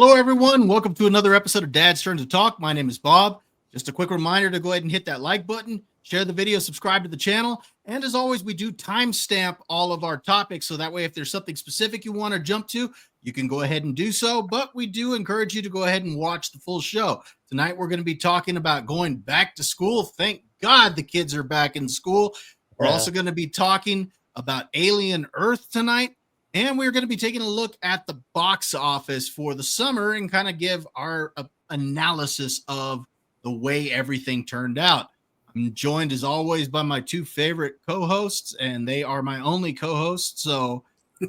Hello, everyone. Welcome to another episode of Dad's Turn to Talk. My name is Bob. Just a quick reminder to go ahead and hit that like button, share the video, subscribe to the channel. And as always, we do timestamp all of our topics. So that way, if there's something specific you want to jump to, you can go ahead and do so. But we do encourage you to go ahead and watch the full show. Tonight, we're going to be talking about going back to school. Thank God the kids are back in school. We're also going to be talking about Alien Earth tonight. And we're going to be taking a look at the box office for the summer and kind of give our analysis of the way everything turned out. I'm joined as always by my two favorite co-hosts, and they are my only co-hosts. So,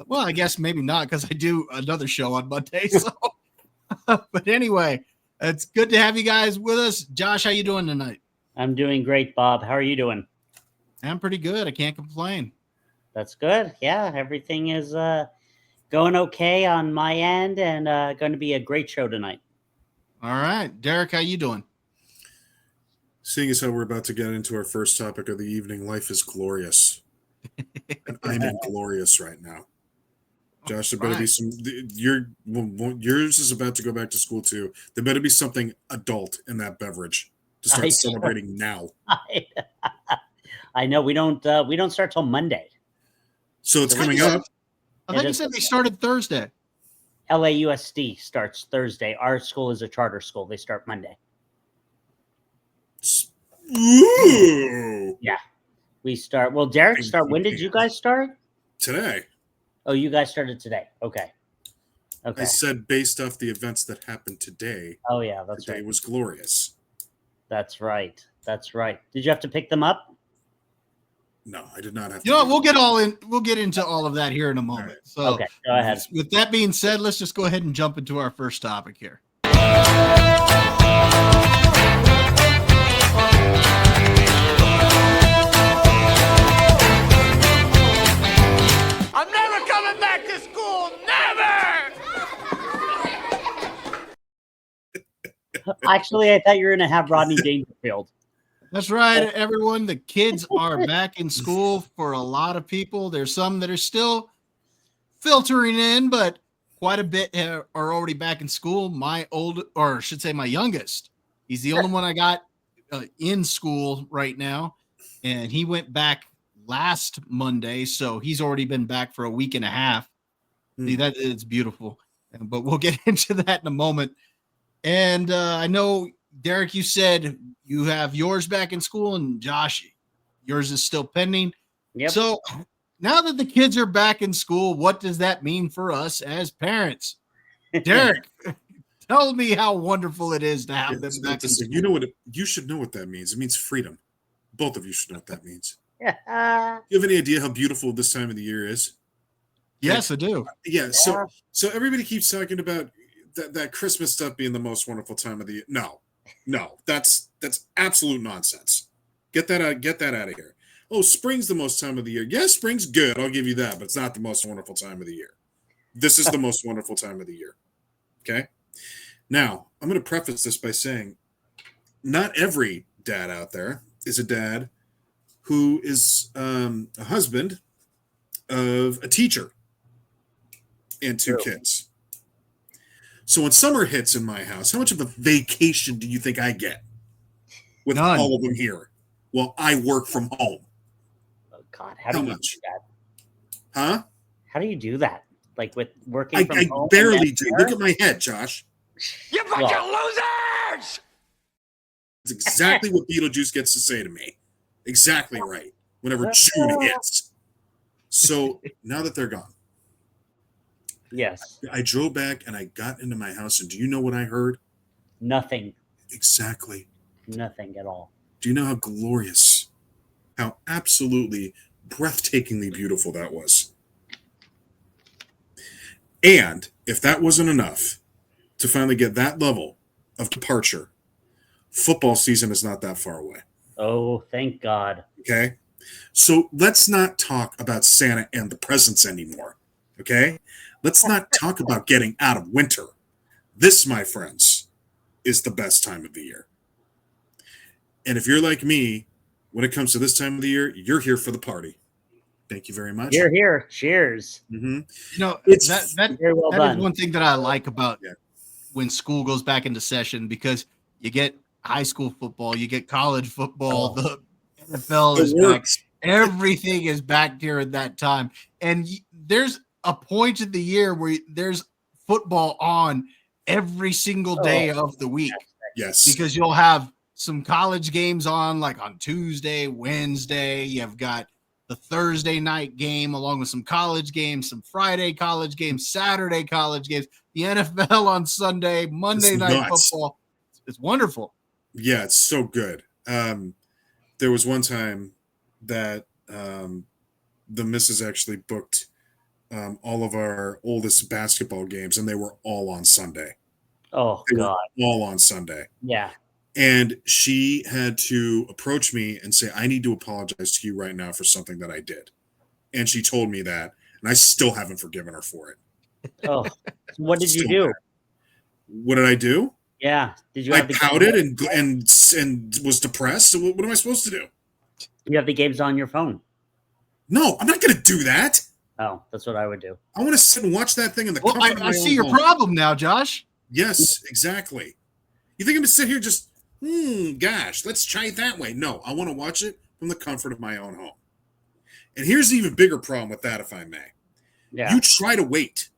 well, I guess maybe not because I do another show on Monday. So, but anyway, it's good to have you guys with us. Josh, how you doing tonight? I'm doing great, Bob. How are you doing? I'm pretty good. I can't complain. That's good. Yeah, everything is going okay on my end, and going to be a great show tonight. All right. Derek, how you doing? Seeing as how we're about to get into our first topic of the evening, life is glorious. And I'm inglorious right now. Josh, there better be some. Yours is about to go back to school too. There better be something adult in that beverage to start celebrating now. I know we don't start till Monday. So it's coming up. I thought you said they started Thursday. LAUSD starts Thursday. Our school is a charter school. They start Monday. Ooh. Yeah. We start. Well, Derek, when did you guys start? Today. Oh, you guys started today. Okay. I said based off the events that happened today. Oh, yeah, that's right. It was glorious. That's right. That's right. Did you have to pick them up? No, I did not have to. You know, we'll get into all of that here in a moment. Right. So, okay, go ahead. With that being said, let's just go ahead and jump into our first topic here. I'm never coming back to school. Never. Actually, I thought you were going to have Rodney Dangerfield. That's right, everyone. The kids are back in school for a lot of people. There's some that are still filtering in, but quite a bit are already back in school. My youngest, he's the only one I got in school right now, and he went back last Monday, so he's already been back for a week and a half. See, that it's beautiful, but we'll get into that in a moment. And I know, Derek, you said you have yours back in school, and Josh, yours is still pending. Yep. So now that the kids are back in school, what does that mean for us as parents? Derek, tell me how wonderful it is to have them back in school. You know what? You should know what that means. It means freedom. Both of you should know what that means. Do you have any idea how beautiful this time of the year is? Yes, I do. Yeah. So everybody keeps talking about that Christmas stuff being the most wonderful time of the year. No, that's absolute nonsense. Get that out of here. Oh, spring's the most time of the year. Yeah, spring's good. I'll give you that, but it's not the most wonderful time of the year. This is the most wonderful time of the year. Okay. Now, I'm going to preface this by saying not every dad out there is a dad who is a husband of a teacher and two kids. So when summer hits in my house, how much of a vacation do you think I get with None. all of them here? Well, I work from home. Oh God, how do you do that? Huh? How do you do that? Like with working from home? I barely do. Look at my head, Josh. You bunch of losers! It's exactly what Beetlejuice gets to say to me. Exactly right. Whenever June hits. So now that they're gone. Yes. I drove back and I got into my house, and do you know what I heard? Nothing. Exactly. Nothing at all. Do you know how glorious, how absolutely breathtakingly beautiful that was? And if that wasn't enough to finally get that level of departure, football season is not that far away. Oh, thank God. Okay? So let's not talk about Santa and the presents anymore. Okay? Let's not talk about getting out of winter. This, my friends, is the best time of the year. And if you're like me, when it comes to this time of the year, you're here for the party. Thank you very much. You're here. Cheers. Mm-hmm. You know, It's that very well is done. one thing that I like about when school goes back into session, because you get high school football, you get college football, the NFL is It back. works. Everything is back during that time. And there's a point in the year where there's football on every single day of the week. Yes. Because you'll have some college games on, like on Tuesday, Wednesday. You've got the Thursday night game along with some college games, some Friday college games, Saturday college games, the NFL on Sunday, Monday night football. It's wonderful. Yeah, it's so good. There was one time that the missus actually booked all of our oldest basketball games, and they were all on Sunday. Oh, They were God. all on Sunday. Yeah. And she had to approach me and say, I need to apologize to you right now for something that I did. And she told me that, and I still haven't forgiven her for it. Oh, what did you Still do? mad. What did I do? Yeah. Did you I have the pouted and was depressed. So what am I supposed to do? You have the games on your phone? No, I'm not going to do that. Oh, that's what I would do. I want to sit and watch that thing in the Well, comfort of my I see own your home. problem now, Josh. Yes, exactly. You think I'm going to sit here just, gosh, let's try it that way. No, I want to watch it from the comfort of my own home. And here's the even bigger problem with that, if I may. Yeah. You try to wait.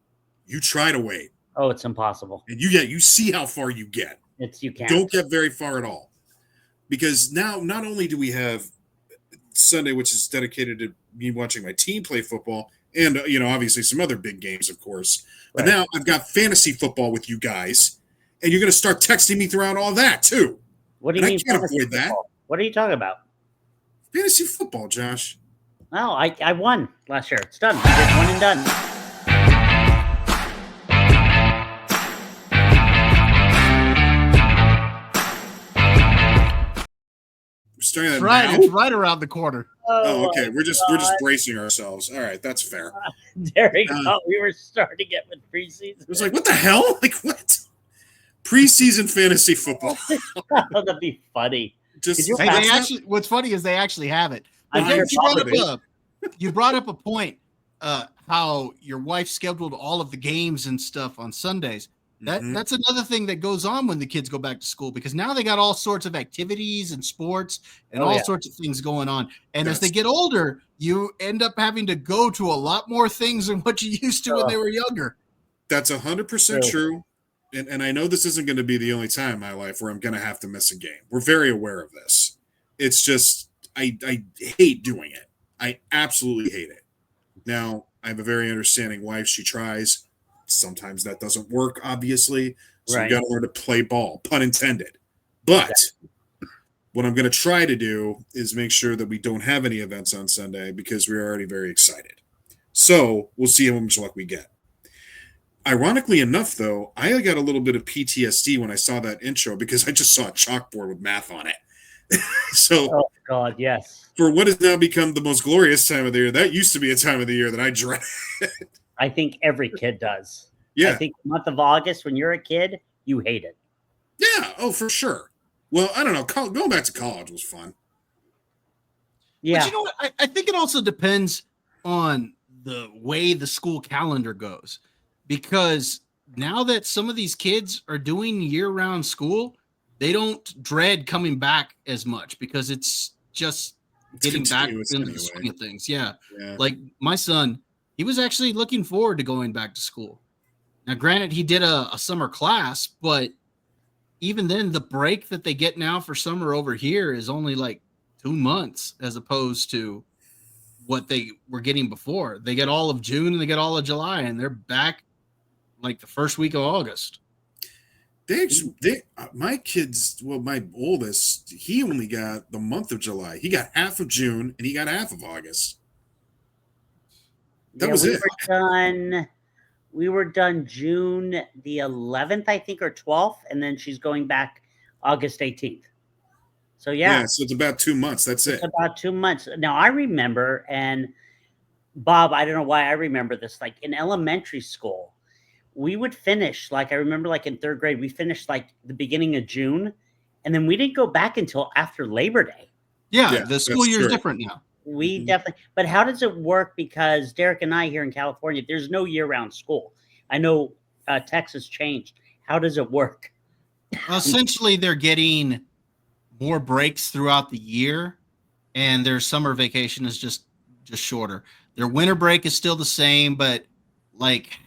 Oh, it's impossible. And you see how far you get. You can't. Don't get very far at all. Because now, not only do we have Sunday, which is dedicated to me watching my team play football, and obviously some other big games, of course. But Right. now I've got fantasy football with you guys, and you're going to start texting me throughout all that too. What do you And mean? I can't fantasy avoid that. football? What are you talking about? Fantasy football, Josh. Oh, I won last year. It's done. We did one and done. We're starting that Right, now? it's right around the corner. Oh, okay. my We're just God. bracing ourselves. All right, that's fair. Derek thought we were starting it with preseason. It was like, what the hell? Like what? Preseason fantasy football. That'd be funny. Just Could you Hey, pass they that? actually. What's funny is they actually have it. I But hear Vince, probably. you brought up a point. How your wife scheduled all of the games and stuff on Sundays. Mhm. That's another thing that goes on when the kids go back to school, because now they got all sorts of activities and sports and Oh, all yeah. sorts of things going on. And as Yes. they get older, you end up having to go to a lot more things than what you used to when they were younger. That's 100% True. true. And I know this isn't going to be the only time in my life where I'm going to have to miss a game. We're very aware of this. It's just, I hate doing it. I absolutely hate it. Now, I have a very understanding wife. She tries. Sometimes that doesn't work, obviously. So Right. you got to learn to play ball, pun intended. But what I'm going to try to do is make sure that we don't have any events on Sunday because we're already very excited. So we'll see how much luck we get. Ironically enough, though, I got a little bit of PTSD when I saw that intro because I just saw a chalkboard with math on it. So Oh God, yes. for what has now become the most glorious time of the year, that used to be a time of the year that I dread. I think every kid does. I Yeah. think the month of August, when you're a kid, you hate it. Yeah. Oh, for sure. Well, I don't know. Going back to college was fun. Yeah. But you know what? I think it also depends on the way the school calendar goes, because now that some of these kids are doing year-round school, they don't dread coming back as much because it's just It's getting back continuous into the anyway. swing of things. Yeah. Yeah. Like my son, he was actually looking forward to going back to school. Now, granted, he did a summer class, but even then, the break that they get now for summer over here is only like 2 months as opposed to what they were getting before. They get all of June and they get all of July, and they're back like the first week of August. My kids, well, my oldest, he only got the month of July. He got half of June and he got half of August. That was it. We were done June the 11th, I think, or 12th, and then she's going back August 18th. So yeah, So it's about 2 months. That's it. it's about 2 months. Now I remember, and Bob, I don't know why I remember this. Like in elementary school, we would finish, like I remember, like in third grade, we finished like the beginning of June, and then we didn't go back until after Labor Day. Yeah, the school that's year is true. different now. We Mhm. definitely, but how does it work? Because Derek and I here in California, there's no year-round school. I know Texas changed. How does it work? Essentially, they're getting more breaks throughout the year, and their summer vacation is just shorter. Their winter break is still the same, but like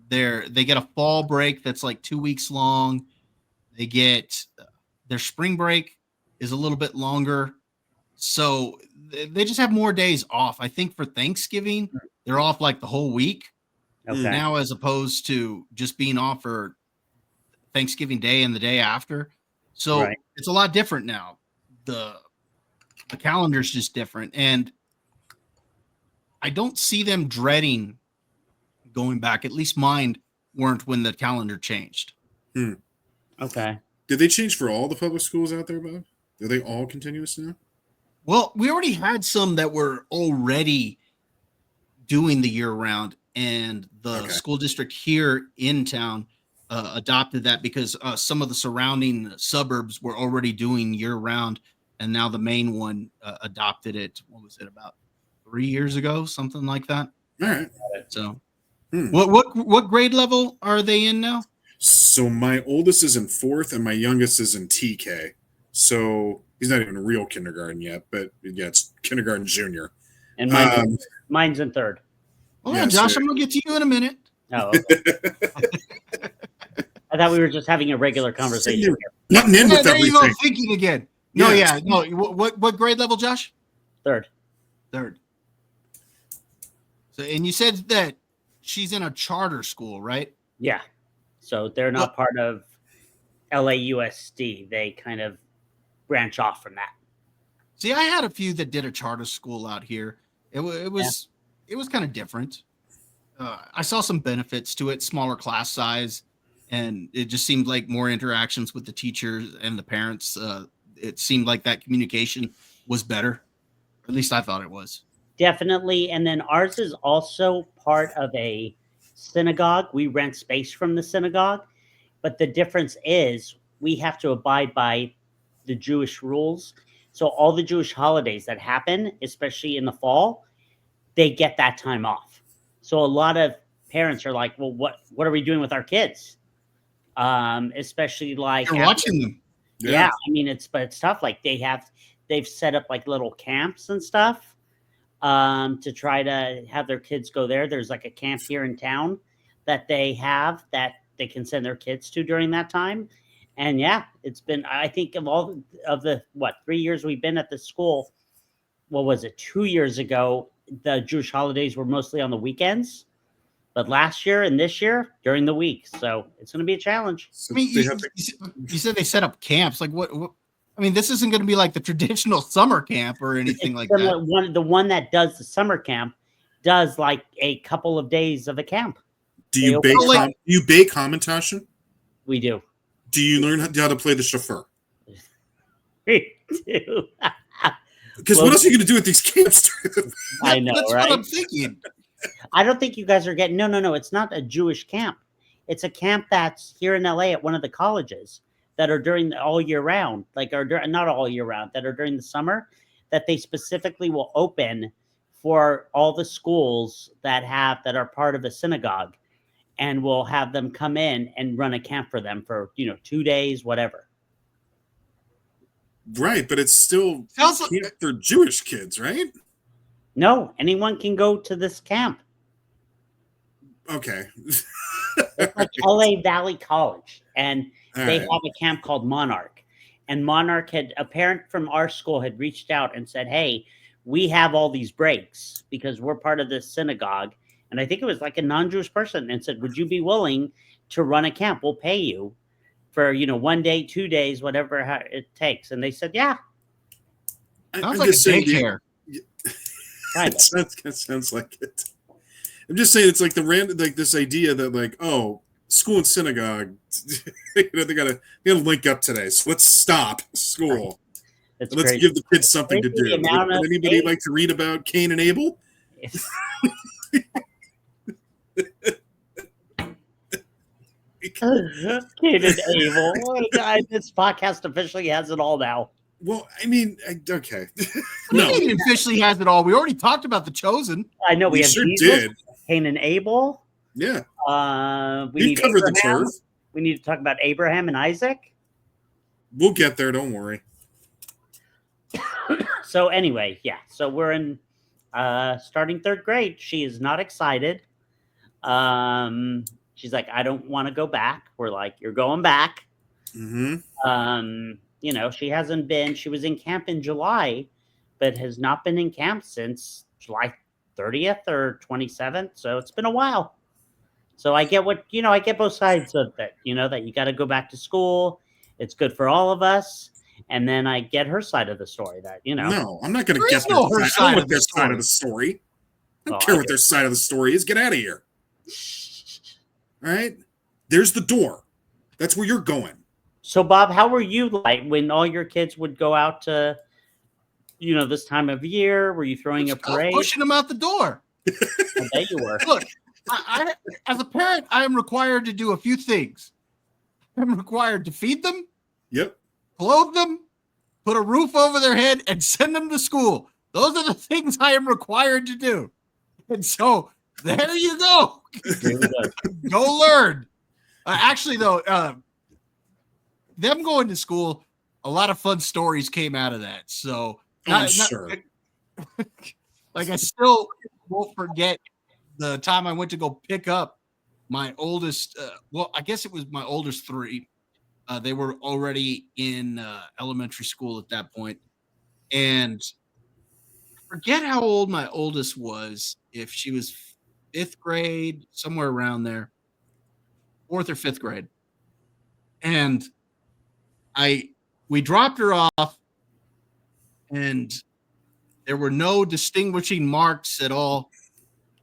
they get a fall break that's like 2 weeks long. They get their spring break is a little bit longer. So they just have more days off. I think for Thanksgiving, they're off like the whole week Okay. now, as opposed to just being off for Thanksgiving Day and the day after. So Right. it's a lot different now. The calendar's just different. And I don't see them dreading going back. At least mine weren't when the calendar changed. Okay. Did they change for all the public schools out there, Bob? Are they all continuous now? Well, we already had some that were already doing the year round, and the school district here in town adopted that because some of the surrounding suburbs were already doing year round, and now the main one adopted it. What was it, about 3 years ago, something like that? All right. So, what grade level are they in now? So my oldest is in 4th, and my youngest is in TK. So he's not even real kindergarten yet, but yeah, it's kindergarten junior. And mine's in 3rd. Hold on, Josh, I'm gonna get to you in a minute. Oh, okay. I thought we were just having a regular conversation. Nothing in with There you go, everything. thinking again. No, no. What grade level, Josh? 3rd. 3rd. So, and you said that she's in a charter school, right? Yeah. So they're not part of LAUSD. They kind of branch off from that. See, I had a few that did a charter school out here. It was kind of different. I saw some benefits to it, smaller class size, and it just seemed like more interactions with the teachers and the parents. It seemed like that communication was better. At least I thought it was. Definitely. And then ours is also part of a synagogue. We rent space from the synagogue, but the difference is we have to abide by the Jewish rules. So all the Jewish holidays that happen, especially in the fall, they get that time off. So a lot of parents are like, well, what are we doing with our kids? Especially like You're watching them. Yeah. I mean, it's tough. Like they've set up like little camps and stuff to try to have their kids go there. There's like a camp here in town that they have that they can send their kids to during that time. And yeah, it's been, I think of all of the, 3 years we've been at the school, what was it, 2 years ago, the Jewish holidays were mostly on the weekends, but last year and this year during the week. So it's going to be a challenge. So I mean, you said they set up camps. Like what? I mean, this isn't going to be like the traditional summer camp or anything like that. The one that does the summer camp does like a couple of days of a camp. Do you bake Hamantaschen? We do. Do you learn how to play the shofar? We do. Because what else are you going to do at these camps? I know, That's right? what I'm thinking. I don't think you guys are getting. No. It's not a Jewish camp. It's a camp that's here in LA at one of the colleges that are during all year round, not all year round, that are during the summer, that they specifically will open for all the schools that are part of a synagogue, and we'll have them come in and run a camp for them for 2 days, whatever. Right, but it's still they're Jewish kids, right? No, anyone can go to this camp. Okay. It's like LA Valley College, and they have a camp called Monarch. And Monarch a parent from our school had reached out and said, hey, we have all these breaks because we're part of this synagogue. And I think it was like a non-Jewish person, and said, would you be willing to run a camp? We'll pay you for, 1 day, 2 days, whatever it takes. And they said, yeah. Sounds like a daycare. It sounds like it. I'm just saying it's like this idea that school and synagogue, they gotta link up today. So let's stop school. Let's give the kids something to do. Would anybody like to read about Cain and Abel? Cain and Abel. This podcast officially has it all now. Well, I mean, okay. No, it officially has it all. We already talked about The Chosen. I know we have sure Jesus, did. Cain and Abel. Yeah, We need covered Abraham. the turf. We need to talk about Abraham and Isaac. We'll get there. Don't worry. So anyway, yeah. So we're in starting third grade. She is not excited. She's like, I don't want to go back. We're like, you're going back. Mm-hmm. You know, she was in camp in July, but has not been in camp since July 30th or 27th. So it's been a while. So I get I get both sides of it, that you got to go back to school. It's good for all of us. And then I get her side of the story that, No, I'm not going to There guess is no their her side. I don't side know of what their the side of the story. I don't care what their side of the story is. Get out of here. All right? There's the door. That's where you're going. So, Bob, how were you like when all your kids would go out to, this time of year? Were you throwing a parade? Pushing them out the door. I bet you were. Look, I, as a parent, I am required to do a few things. I'm required to feed them, Yep. clothe them, put a roof over their head, and send them to school. Those are the things I am required to do. And so there you go. Go learn. Actually, though, them going to school, a lot of fun stories came out of that. So, I'm sure. Like, I still won't forget the time I went to go pick up my oldest. I guess it was my oldest three. They were already in elementary school at that point. And I forget how old my oldest was, if she was fifth grade, somewhere around there, fourth or fifth grade. And we dropped her off, and there were no distinguishing marks at all.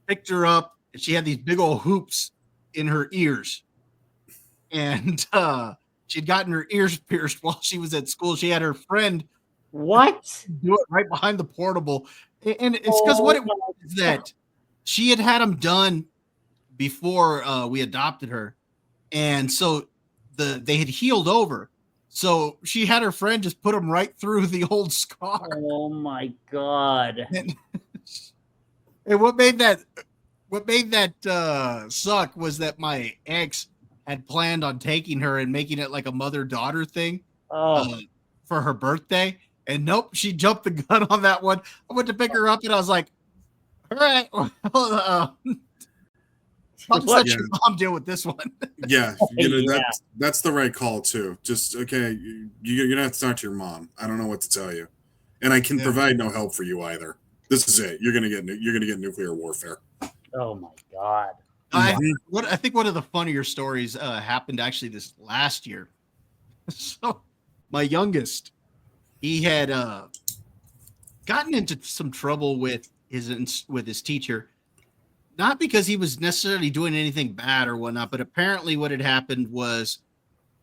Picked her up, and she had these big old hoops in her ears. And she'd gotten her ears pierced while she was at school. She had her friend What? do it right behind the portable. And it's because what it was is that she had them done before we adopted her. And so they had healed over. So she had her friend just put them right through the old scar. Oh my God. And what made that suck was that my ex had planned on taking her and making it like a mother-daughter thing for her birthday. And nope, she jumped the gun on that one. I went to pick her up and I was like, all right, well, I'll just let your mom deal with this one. Yeah, that's the right call too. Just okay, you're gonna have to talk to your mom. I don't know what to tell you, and I can provide no help for you either. This is it. You're gonna get nuclear warfare. Oh my God. I think one of the funnier stories happened actually this last year. So my youngest, he had gotten into some trouble with his teacher. Not because he was necessarily doing anything bad or whatnot, but apparently what had happened was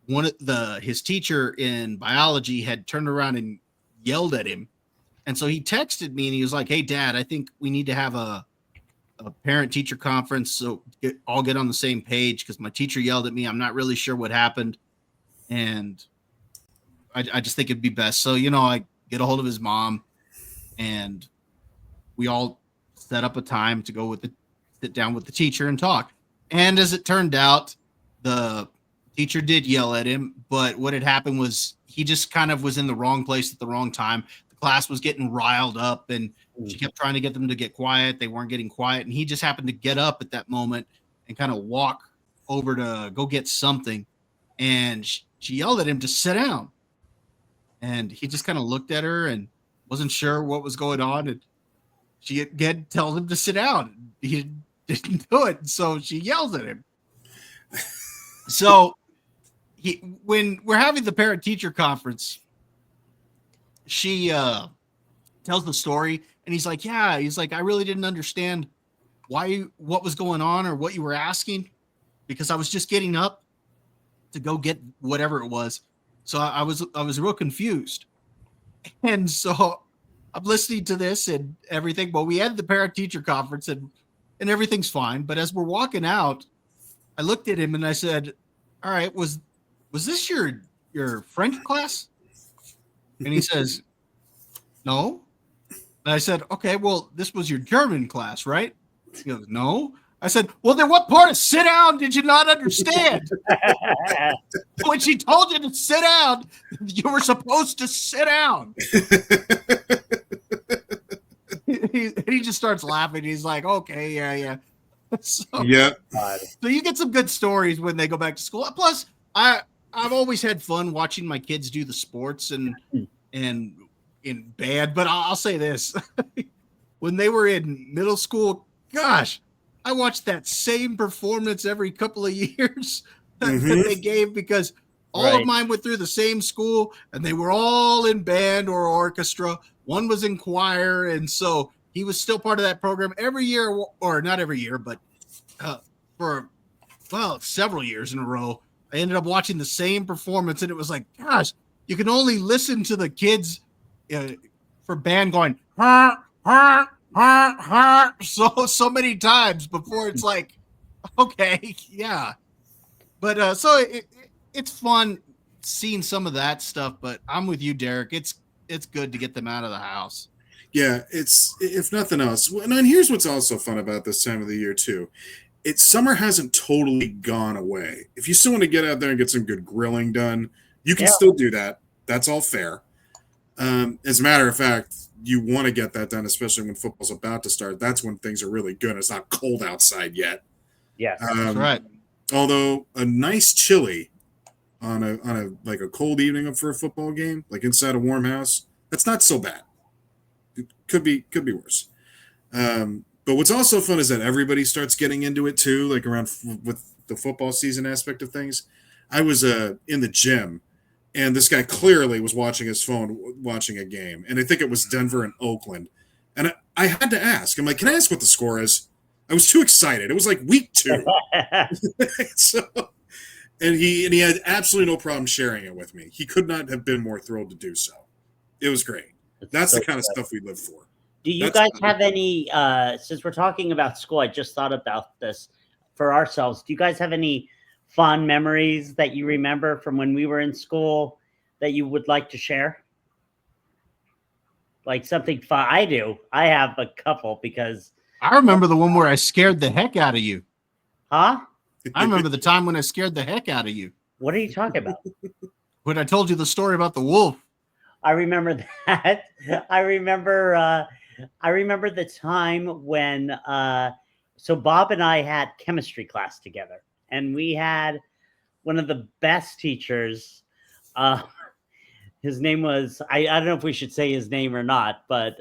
his teacher in biology had turned around and yelled at him. And so he texted me and he was like, "Hey Dad, I think we need to have a parent teacher conference. So all get on the same page. Cause my teacher yelled at me. I'm not really sure what happened. And I just think it'd be best." So, I get a hold of his mom and we all set up a time to go sit down with the teacher and talk. And as it turned out, the teacher did yell at him, but what had happened was he just kind of was in the wrong place at the wrong time. The class was getting riled up and she kept trying to get them to get quiet. They weren't getting quiet. And he just happened to get up at that moment and kind of walk over to go get something. And she yelled at him to sit down. And he just kind of looked at her and wasn't sure what was going on. And she again tells him to sit down. He didn't do it. So she yells at him. So when we're having the parent teacher conference, she tells the story and he's like, I really didn't understand what was going on or what you were asking, because I was just getting up to go get whatever it was. So I was real confused. And so I'm listening to this and everything. Well, we had the parent teacher conference and everything's fine. But as we're walking out, I looked at him and I said, "All right, was this your French class?" And he says, "No." And I said, "Okay, well, this was your German class, right?" He goes, "No." I said, well, then what part of sit down did you not understand? When she told you to sit down, you were supposed to sit down. He just starts laughing. He's like, okay, yeah. So, Yeah. so you get some good stories when they go back to school. Plus, I've always had fun watching my kids do the sports and in band. But I'll say this. When they were in middle school, gosh, I watched that same performance every couple of years that they gave, because all of mine went through the same school and they were all in band or orchestra. One was in choir. And so he was still part of that program every year, or not every year, but for, several years in a row. I ended up watching the same performance, and it was like, gosh, you can only listen to the kids for band going, so many times before it's like, okay, yeah. But so it's fun seeing some of that stuff. But I'm with you, Derek. It's good to get them out of the house. Yeah, it's, if nothing else. And then here's what's also fun about this time of the year too. Summer hasn't totally gone away. If you still want to get out there and get some good grilling done, you can still do that. That's all fair. As a matter of fact, you want to get that done, especially when football's about to start. That's when things are really good. It's not cold outside yet. Yes, that's right. Although a nice chili on a like a cold evening for a football game, like inside a warm house, that's not so bad. It could be worse. But what's also fun is that everybody starts getting into it too, like around with the football season aspect of things. I was in the gym, and this guy clearly was watching his phone, watching a game. And I think it was Denver and Oakland. And I had to ask. I'm like, can I ask what the score is? I was too excited. It was like week 2. And he had absolutely no problem sharing it with me. He could not have been more thrilled to do so. It was great. That's the kind of stuff we live for. Do you guys have any, since we're talking about school, I just thought about this for ourselves. Do you guys have any fond memories that you remember from when we were in school that you would like to share? Like something fun? I do. I have a couple because I remember the one where I scared the heck out of you. Huh? I remember the time when I scared the heck out of you. What are you talking about? When I told you the story about the wolf. I remember that. I remember the time when so Bob and I had chemistry class together, and we had one of the best teachers. His name was, I don't know if we should say his name or not, but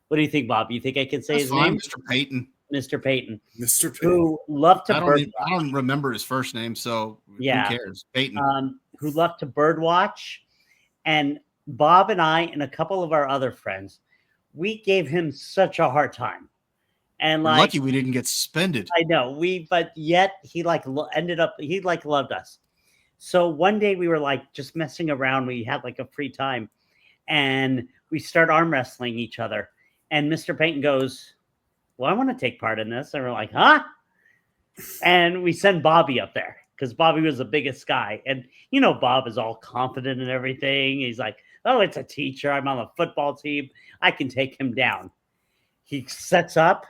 what do you think, Bob? You think I can say his name? Mr. Payton. Mr. Payton. Mr. Payton. Who loved to I don't remember his first name, so yeah. Who cares? Payton. Who loved to birdwatch. And Bob and I and a couple of our other friends, we gave him such a hard time. And We're lucky we didn't get suspended. I know, but yet he ended up, he loved us. So one day we were like just messing around. We had like a free time and we start arm wrestling each other. And Mr. Payton goes, well, I want to take part in this. And we're like, huh? And we send Bobby up there because Bobby was the biggest guy. And, you know, Bob is all confident and everything. He's like, oh, it's a teacher. I'm on the football team. I can take him down. He sets up,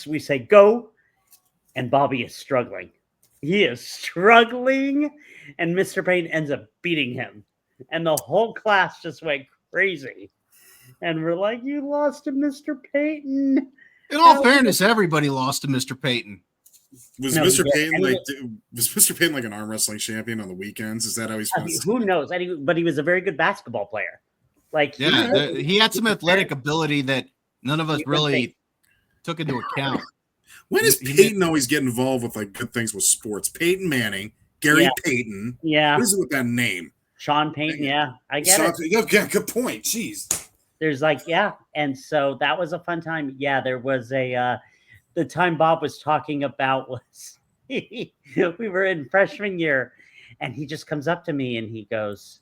we say, go. And Bobby is struggling. He is struggling. And Mr. Payton ends up beating him. And the whole class just went crazy. And we're like, you lost to Mr. Payton. In all fairness, everybody lost to Mr. Payton. Was Mr. Payton like an arm wrestling champion on the weekends? Is that how he's supposed to? Who knows? But he was a very good basketball player. Like, yeah, he had some athletic ability that none of us really took into account. When does Peyton always get involved with like good things with sports? Peyton Manning, Gary Payton. Yeah. What is it with that name? Sean Payton. Yeah, I get it. Yeah, good point. Jeez. There's and so that was a fun time. Yeah, there was the time Bob was talking about was we were in freshman year, and he just comes up to me and he goes,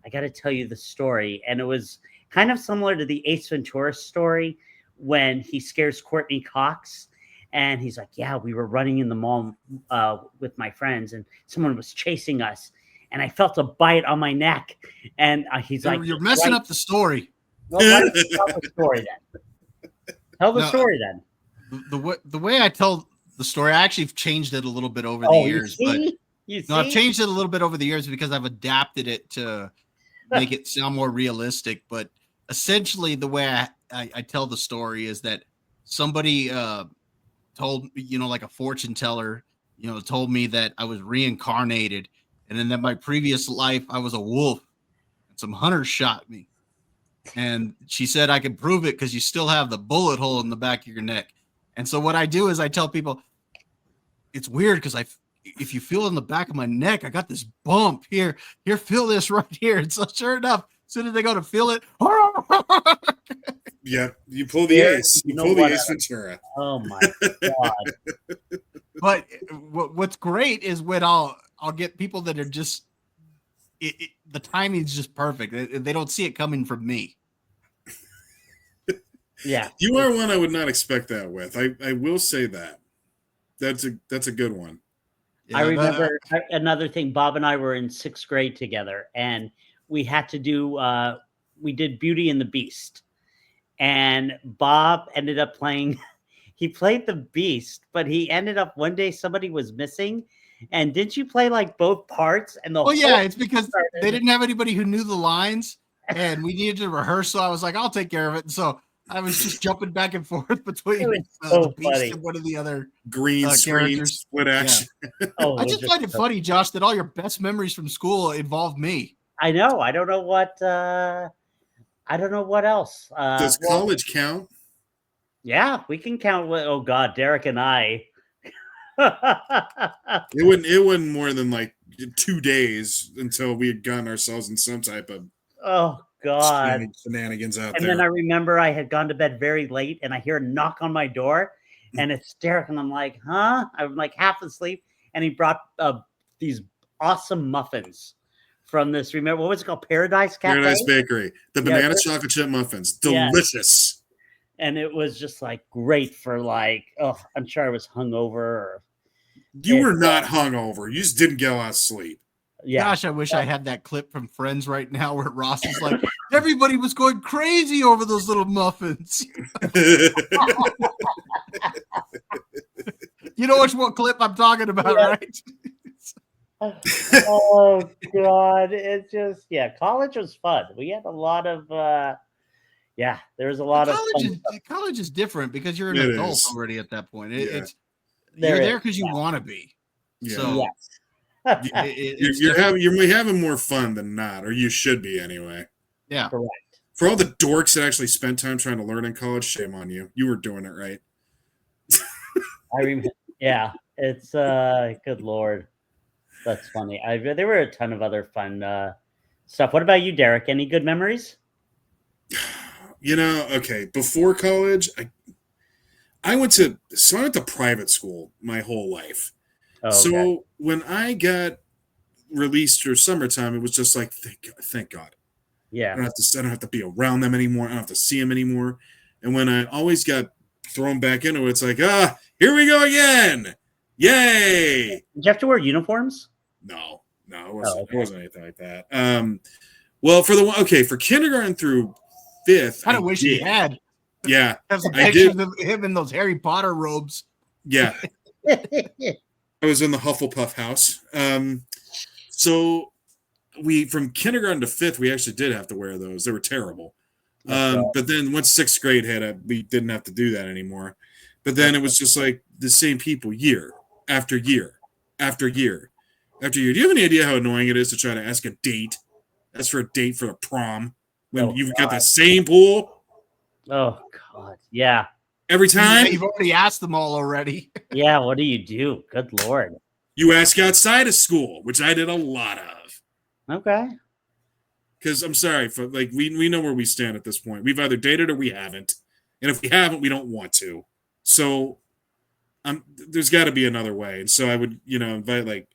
I got to tell you the story. And it was kind of similar to the Ace Ventura story when he scares Courtney Cox. And he's like, yeah, we were running in the mall with my friends and someone was chasing us. And I felt a bite on my neck. And he's like, you're messing up the story. Well, why don't you tell the story then? Tell the story then. the way I tell the story, I actually changed it a little bit over the Oh, years, you but see? You see? no, I've changed it a little bit over the years because I've adapted it to make it sound more realistic. But essentially, the way I tell the story is that somebody told me, like a fortune teller, told me that I was reincarnated, and then that my previous life I was a wolf, and some hunters shot me. And she said I could prove it because you still have the bullet hole in the back of your neck. And so what I do is I tell people it's weird because if you feel in the back of my neck, I got this bump here. Here, feel this right here. And so sure enough, as soon as they go to feel it, Yeah, you pull the There, ace. You you know pull the what? ace Ventura. Oh my god. but what's great is when I'll get people that are just the timing's just perfect. They don't see it coming from me. Yeah. You are one I would not expect that with. I will say that. That's a good one. I Yeah, remember another thing. Bob and I were in 6th grade together, and we had to do. We did Beauty and the Beast, and Bob ended up playing. He played the Beast, but he ended up one day somebody was missing, and didn't you play like both parts? And the well, yeah, whole it's because they didn't have anybody who knew the lines, and we needed to rehearse. So I was like, I'll take care of it. And so I was just jumping back and forth between It was so the Beast funny. and one of the other Green screen, characters. split action. Oh, I it was just find it so- funny, Josh, that all your best memories from school involve me. I know. I don't know what. I don't know what else. Does Well, college count? yeah, we can count. Oh God, Derek and I. It wasn't more than like 2 days until we had gotten ourselves in some type of Oh God. shenanigans out And there. then I remember I had gone to bed very late and I hear a knock on my door and it's Derek. And I'm like, huh? I'm like half asleep. And he brought these awesome muffins from this. Remember, what was it called? Paradise Cafe? Paradise Bakery. The Yeah, banana chocolate chip muffins. Yeah. Delicious. And it was just like great for like, oh, I'm sure I was hungover. Or, You were not hungover. You just didn't get a lot of sleep. yeah. Gosh, I wish I had that clip from Friends right now where Ross is like, everybody was going crazy over those little muffins. You know what clip I'm talking about, Yeah. right? Oh God. It just, yeah, college was fun. We had a lot of, there was a lot of fun. College is different because you're an It adult is. already at that point. Yeah. It's you're there is, because you want to be. Yeah. So yes. it's You're having more fun than not, or you should be anyway. yeah. Correct. For all the dorks that actually spent time trying to learn in college, shame on you. You were doing it right. I remember. Yeah, it's good Lord, that's funny. There were a ton of other fun stuff. What about you, Derek? Any good memories? Okay, before college, I went to private school my whole life. Oh, So okay. when I got released for summertime, it was just like thank God. I Yeah, don't have to be around them anymore. I don't have to see them anymore. And when I always got thrown back into it, it's like, here we go again. Yay. did you have to wear uniforms? No, it wasn't, okay. it wasn't anything like that. Well, for kindergarten through 5th, Kind of wish he had. Yeah, Have some I pictures did. of him in those Harry Potter robes. Yeah, I was in the Hufflepuff house. So from kindergarten to 5th, we actually did have to wear those. They were terrible. But then once 6th grade hit, we didn't have to do that anymore. But then it was just like the same people year after year after year after year. Do you have any idea how annoying it is to try to ask for a date for a prom when you've got the same pool Oh God, yeah, every time? You've already asked them all already. yeah. What do you do? Good Lord. You ask outside of school, which I did a lot of. Okay. Because I'm sorry, we know where we stand at this point. We've either dated or we haven't, and if we haven't, we don't want to. So, there's got to be another way. And so I would, invite like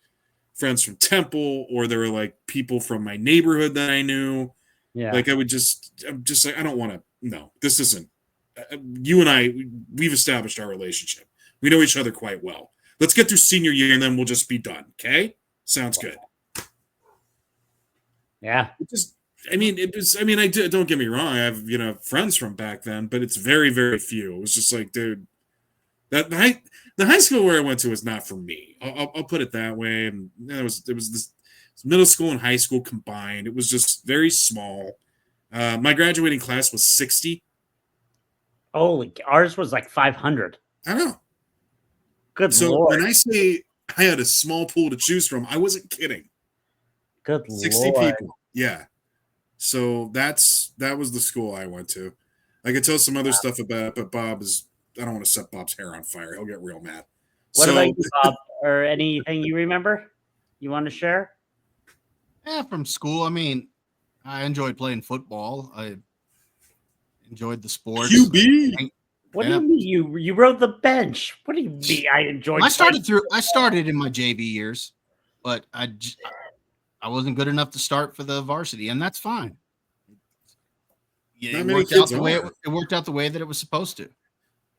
friends from Temple, or there were like people from my neighborhood that I knew. Yeah. Like I'm just like, I don't want to. No, this isn't. You and I, we've established our relationship. We know each other quite well. Let's get through senior year, and then we'll just be done. Okay? Sounds good. Yeah. Don't get me wrong. I have, friends from back then, but it's very, very few. It was just like, dude, The high school where I went to was not for me. I'll put it that way. And it was this middle school and high school combined. It was just very small. My graduating class was 60. Holy, ours was like 500. I know. Good So Lord. when I say I had a small pool to choose from, I wasn't kidding. Good 60 Lord. people. Yeah. So that was the school I went to. I could tell some other stuff about it, but I don't want to set Bob's hair on fire. He'll get real mad. What about you, Bob? Or anything you remember you want to share? Yeah, from school. I mean, I enjoyed playing football. I enjoyed the sports. QB. What Yeah. do you mean you rode the bench? What do you mean I enjoyed? I started in my JV years, but I wasn't good enough to start for the varsity, and that's fine. Yeah, Not it many worked out kids the way are. it worked out the way that it was supposed to.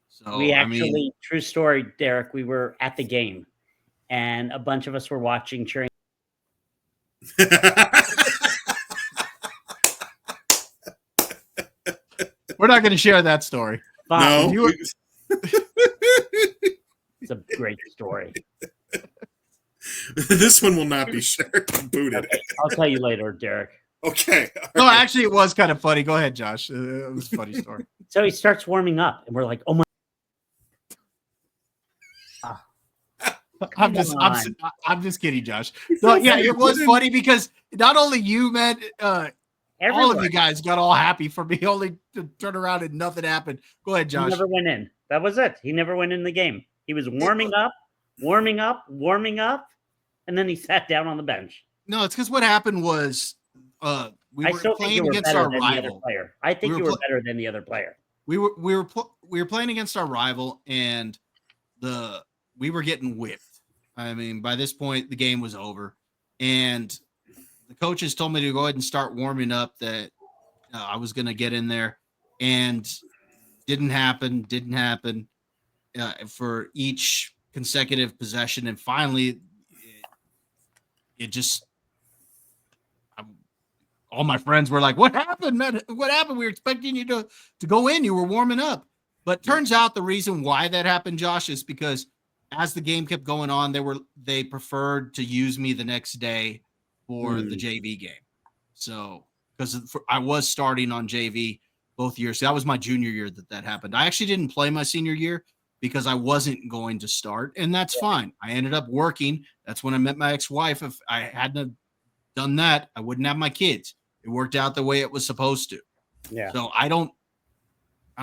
So We I actually, mean, true story, Derek. We were at the game, and a bunch of us were watching, cheering. we're not going to share that story. Fine. No. You- It's a great story. This one will not be shared and booted. Okay, I'll tell you later, Derek. Okay. all No, right. actually, it was kind of funny. Go ahead, Josh. It was a funny story. So he starts warming up, and we're like, "Oh my!" I'm just kidding, Josh. No, yeah, it was funny because not only you, man, all Everyone. of you guys got all happy for me only to turn around and nothing happened. Go ahead, He Josh. never went in. That was it. He never went in the game. He was warming up, and then he sat down on the bench. No, it's because what happened was we I were still think you playing were against better our than the other rival. player. I think We you were were better than the other player. We were playing against our rival, and we were getting whipped. I mean, by this point, the game was over, and the coaches told me to go ahead and start warming up. That I was going to get in there, and didn't happen. For each consecutive possession, and finally, it just. All my friends were like, "What happened, man? What happened? We were expecting you to go in. You were warming up." But turns out the reason why that happened, Josh, is because as the game kept going on, they preferred to use me the next day for the JV game. So because I was starting on JV both years. So that was my junior year that happened. I actually didn't play my senior year because I wasn't going to start, and that's fine. I ended up working. That's when I met my ex-wife. If I hadn't done that, I wouldn't have my kids. It worked out the way it was supposed to. Yeah. So I don't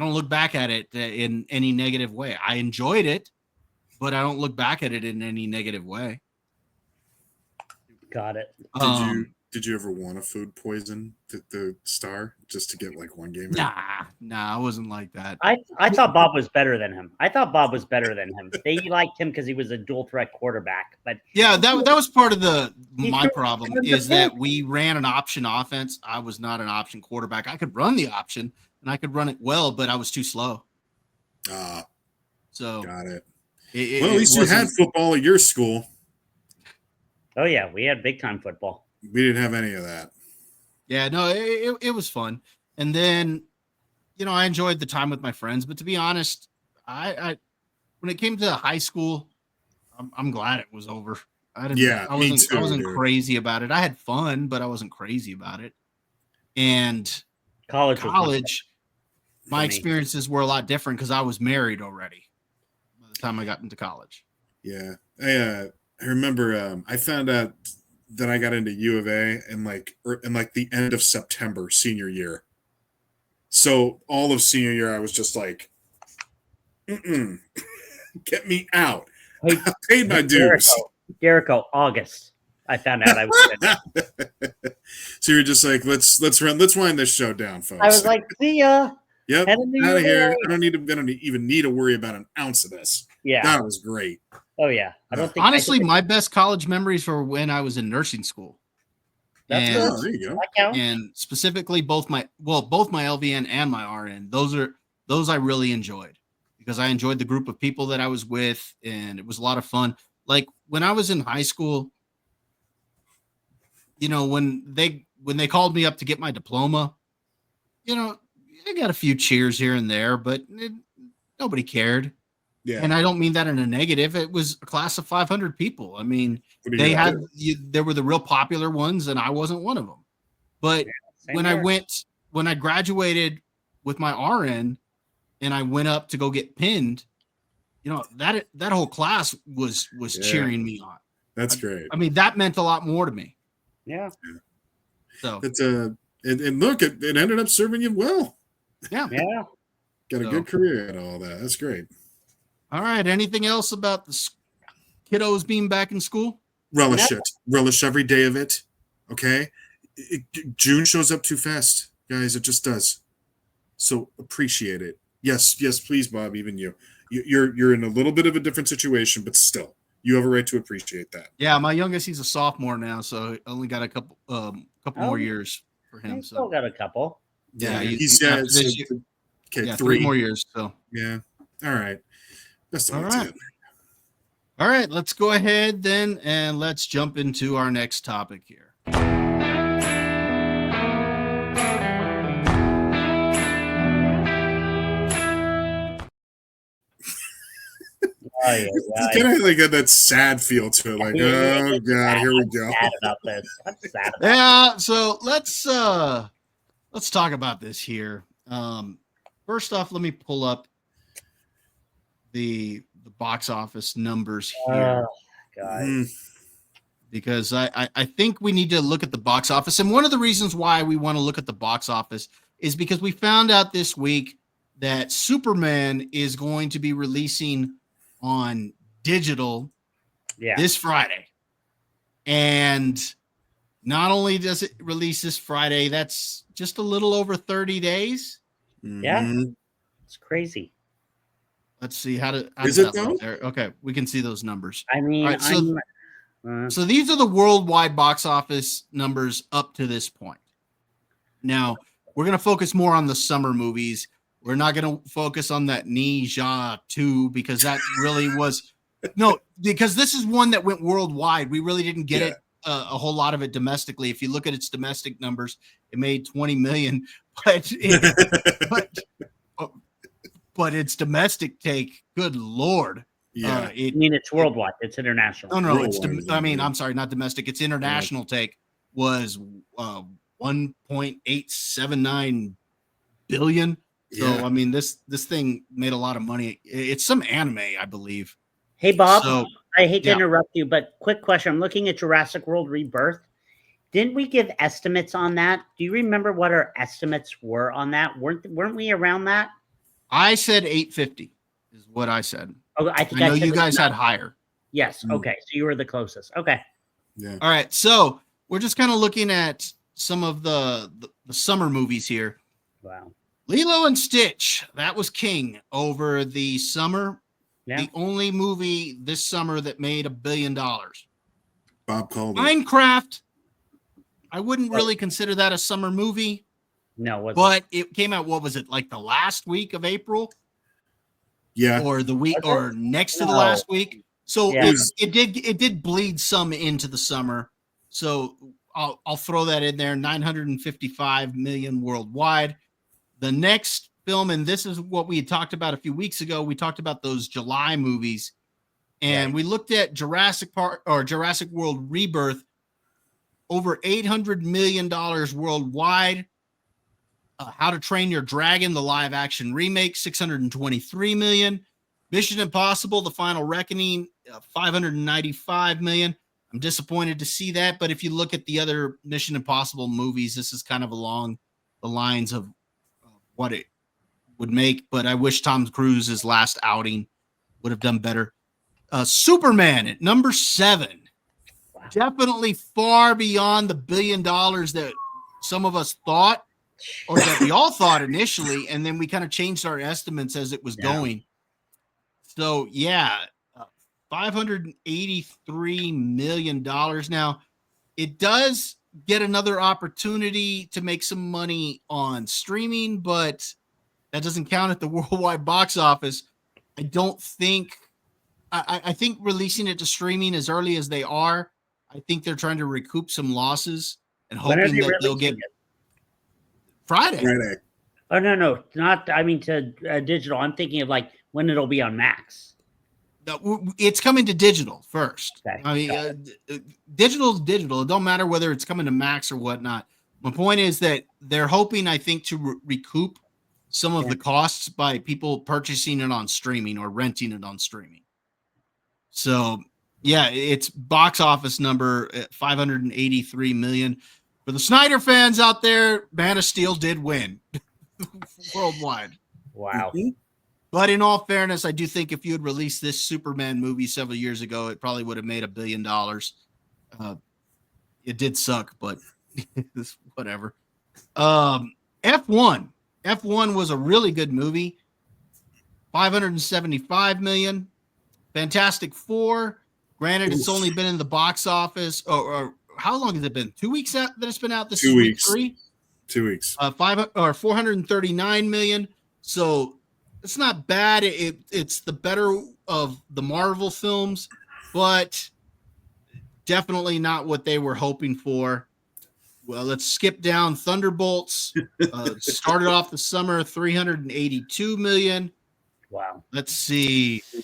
look back at it in any negative way. I enjoyed it, but I don't look back at it in any negative way. Got it. Did you ever want to food poison the star just to get like one game? Nah, I wasn't like that. I thought Bob was better than him. They liked him because he was a dual threat quarterback. But Yeah, that was part of my threw problem the is that pick. we ran an option offense. I was not an option quarterback. I could run the option and I could run it well, but I was too slow. So Got it. Well, Well, at least you had football at your school. oh yeah, we had big time football. We didn't have any of that. Yeah, no, it was fun. And then, I enjoyed the time with my friends. But to be honest, I when it came to high school, I'm glad it was over. I wasn't dude. crazy about it. I had fun, but I wasn't crazy about it. And College, my me. experiences were a lot different because I was married already by the time I got into college. Yeah. I remember I found out that I got into U of A in the end of September senior year. So all of senior year, I was just like, get me out. Hey, I paid my dues. Jericho, August. I found out I was in. So you're just like, let's wind this show down, folks. I was like, see ya. yep, heading to out of here. UVA. I don't even need to worry about an ounce of this. Yeah. That was great. Oh yeah. I don't think Honestly, my best college memories were when I was in nursing school. That's And- good. Oh, there you go. That counts. And specifically both my LVN and my RN. Those I really enjoyed because I enjoyed the group of people that I was with, and it was a lot of fun. Like when I was in high school, when they called me up to get my diploma, I got a few cheers here and there, but nobody cared. Yeah. And I don't mean that in a negative. It was a class of 500 people. I mean, What are you they gonna had do? there were the real popular ones, and I wasn't one of them. But Same when here. when I graduated with my RN, and I went up to go get pinned, that whole class was Yeah. cheering me on. That's great. I mean, that meant a lot more to me. Yeah. So That's and look, it ended up serving you well. Yeah. Got a So- good career out of all that. That's great. all right. Anything else about the kiddos being back in school? Relish it. Relish every day of it. Okay. June shows up too fast, guys. It just does. So appreciate it. Yes, please, Bob. Even you. You're in a little bit of a different situation, but still, you have a right to appreciate that. Yeah, my youngest, he's a sophomore now, so only got a couple more Oh, years for him. I still got a couple. Yeah, he he's said. after this year- Okay, yeah, 3 more years. So Yeah. All right. That's all all right. All right, let's go ahead then and let's jump into our next topic here. It's kind of like that sad feel to it. Like, oh god, here we go. Sad about this. I'm sad about Yeah, so let's talk about this here. First off, let me pull up the box office numbers it. here. God. Mm, Because I think we need to look at the box office. And one of the reasons why we want to look at the box office is because we found out this week that Superman is going to be releasing on digital Yeah. this Friday. And not only does it release this Friday, that's just a little over 30 days. Yeah. mhm. It's crazy. Let's see how Is does it that though? look there. Okay, we can see those numbers. I mean, All right, so- So these are the worldwide box office numbers up to this point. Now, we're going to focus more on the summer movies. We're not going to focus on that Ninja 2 because that really was because this is one that went worldwide. We really didn't get Yeah. it a whole lot of it domestically. If you look at its domestic numbers, it made 20 million, but but its domestic take, good Lord. Yeah. I mean, it's worldwide. It's international. No, it's Worldwide, I mean, yeah. I'm sorry, not domestic. Its international take was 1.879 billion. So Yeah. I mean, this thing made a lot of money. It's some anime, I believe. Hey, Bob, So I hate to yeah. interrupt you, but quick question. I'm looking at Jurassic World Rebirth. Didn't we give estimates on that? Do you remember what our estimates were on that? Weren't we around that? I said 850 is what I said. Oh, I think I know said you it guys was had not- higher. Yes. Mm. Okay. So you were the closest. Okay. Yeah. All right, so we're just kind of looking at some of the summer movies here. Wow. Lilo and Stitch, that was king over the summer. Yeah. The only movie this summer that made $1 billion. Bob called it. Minecraft, I wouldn't really consider that a summer movie, No. but it came out, what was it, like the last week of April Yeah. or the week Was it? or next to the No. last week? So Yeah. it did bleed some into the summer. So I'll throw that in there. 955 million worldwide. The next film, and this is what we had talked about a few weeks ago. We talked about those July movies, and we looked at Jurassic Park or Jurassic World Rebirth, over $800 million worldwide. How to Train Your Dragon, the live action remake, 623 million. Mission Impossible, The Final Reckoning, 595 million. I'm disappointed to see that, but if you look at the other Mission Impossible movies, this is kind of along the lines of what it would make, but I wish Tom Cruise's last outing would have done better. Superman at number 7. Wow. Definitely far beyond the $1 billion that some of us thought, or that we all thought initially, and then we kind of changed our estimates as it was going. So yeah, $583 million. Now, it does get another opportunity to make some money on streaming, but that doesn't count at the worldwide box office. I don't think. I think releasing it to streaming as early as they are, I think they're trying to recoup some losses and When are hoping they that they'll get releasing it? Friday. Friday. Oh no, not. I mean to digital. I'm thinking of like when it'll be on Max. It's coming to digital first. Okay. I mean, digital is digital. It don't matter whether it's coming to Max or whatnot. My point is that they're hoping, I think, to recoup some of the costs by people purchasing it on streaming or renting it on streaming. So, yeah, it's box office number at 583 million. For the Snyder fans out there, Man of Steel did win worldwide. Wow. Mhm. But in all fairness, I do think if you had released this Superman movie several years ago, it probably would have made $1 billion. It did suck, but whatever. F1 was a really good movie. 575 million. Fantastic Four. Granted, it's only been in the box office. Or how long has it been? 2 weeks out that it's been out. This 2 is week weeks. 3. 2 weeks. 439 million. So it's not bad. It's the better of the Marvel films, but definitely not what they were hoping for. Well, let's skip down. Thunderbolts started off the summer 382 million. Wow. Let's see. I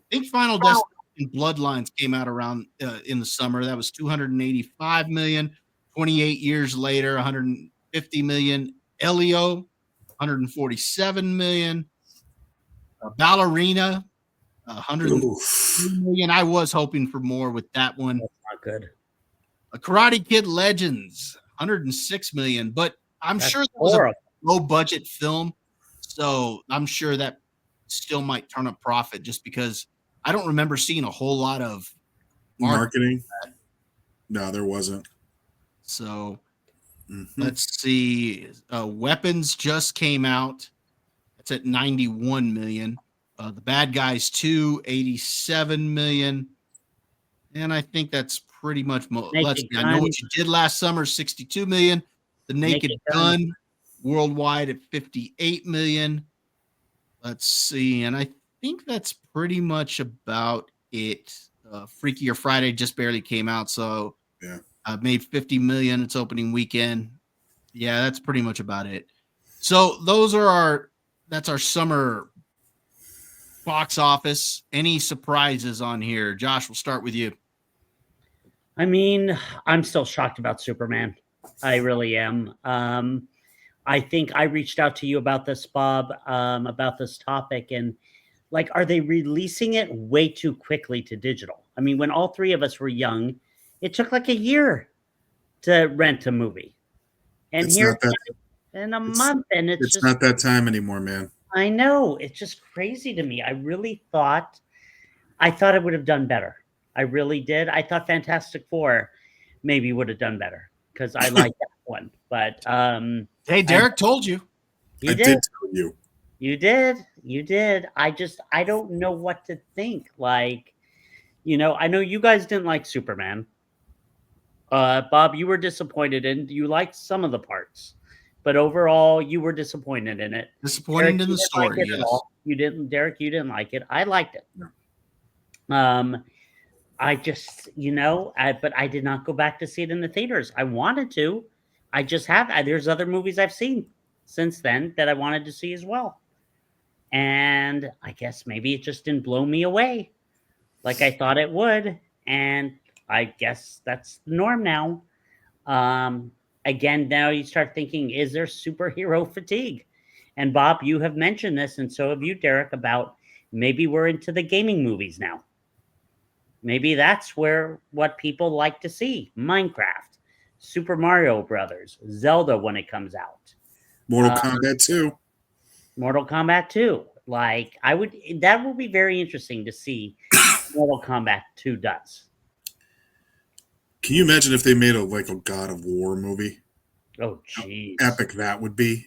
think Final Destination Bloodlines came out around in the summer. That was 285 million. 28 years later, 150 million. Elio, 147 million. Ballerina, 100 million. I was hoping for more with that one. That's not good. A Karate Kid Legends, 106 million. But I'm That's sure that was a horrible. low budget film, so I'm sure that still might turn a profit just because I don't remember seeing a whole lot of Marketing? No, there wasn't. So Mhm. let's see. Weapons just came out. It's at 91 million. The Bad Guys 2, 87 million. And I think that's pretty much let's see. I Know What You Did Last Summer, 62 million. The Naked Gun worldwide at 58 million. Let's see. And I think that's pretty much about it. Freakier Friday just barely came out. So Yeah. made 50 million its opening weekend. Yeah, that's pretty much about it. So that's our summer box office. Any surprises on here? Josh, we'll start with you. I mean, I'm still shocked about Superman. I really am. I think I reached out to you about this, Bob, about this topic. And like, are they releasing it way too quickly to digital? I mean, when all three of us were young, it took like a year to rent a movie. And It's here not that- in a month, and it's just not that time anymore, man. I know. It's just crazy to me. I thought it would have done better. I really did. I thought Fantastic Four maybe would have done better because I like that one. But Hey, Derek told you. you I did. did tell you. You did. You did. I don't know what to think. Like, I know you guys didn't like Superman. Bob, you were disappointed and you liked some of the parts. But overall, you were disappointed in it. Disappointed Derek, in you the didn't story, like it at yes. all. You didn't, Derek, you didn't like it. I liked it. No. I just, but I did not go back to see it in the theaters. I wanted to. I just have. There's other movies I've seen since then that I wanted to see as well. And I guess maybe it just didn't blow me away like I thought it would. And I guess that's the norm now. Again, now you start thinking, is there superhero fatigue? And Bob, you have mentioned this, and so have you, Derek, about maybe we're into the gaming movies now. Maybe that's what people like to see. Minecraft, Super Mario Brothers, Zelda when it comes out. Mortal Kombat 2. Mortal Kombat 2. Like, that would be very interesting to see Mortal Kombat 2 does. Can you imagine if they made a God of War movie? Oh, jeez. Epic that would be.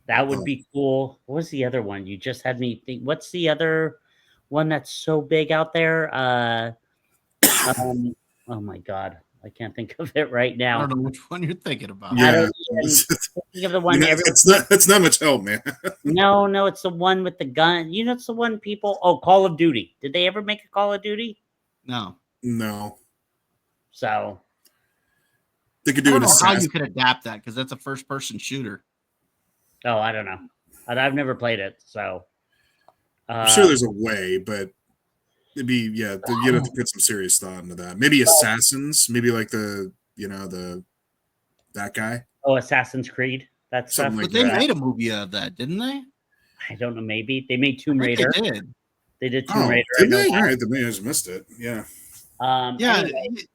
That would be cool. What was the other one? You just had me think. What's the other one that's so big out there? Oh my God. I can't think of it right now. I don't know which one you're thinking about. I Yeah. don't even think of the one. It's not much help, man. No, it's the one with the gun. It's the one people. Oh, Call of Duty. Did they ever make a Call of Duty? No. No. So They could I do don't an know how you assassin. could adapt that because that's a first-person shooter. I don't know. I've never played it, so I'm sure there's a way, but it'd be you'd have to put some serious thought into that. Maybe assassins, maybe like that guy, Oh, Assassin's Creed. That stuff. something like But they that. made a movie of that, didn't they? I don't know. Maybe they made Tomb I think Raider. they did. They did Tomb Oh, Raider. did I know they? that. All right, then maybe I just missed it. Yeah. Yeah. Anyway,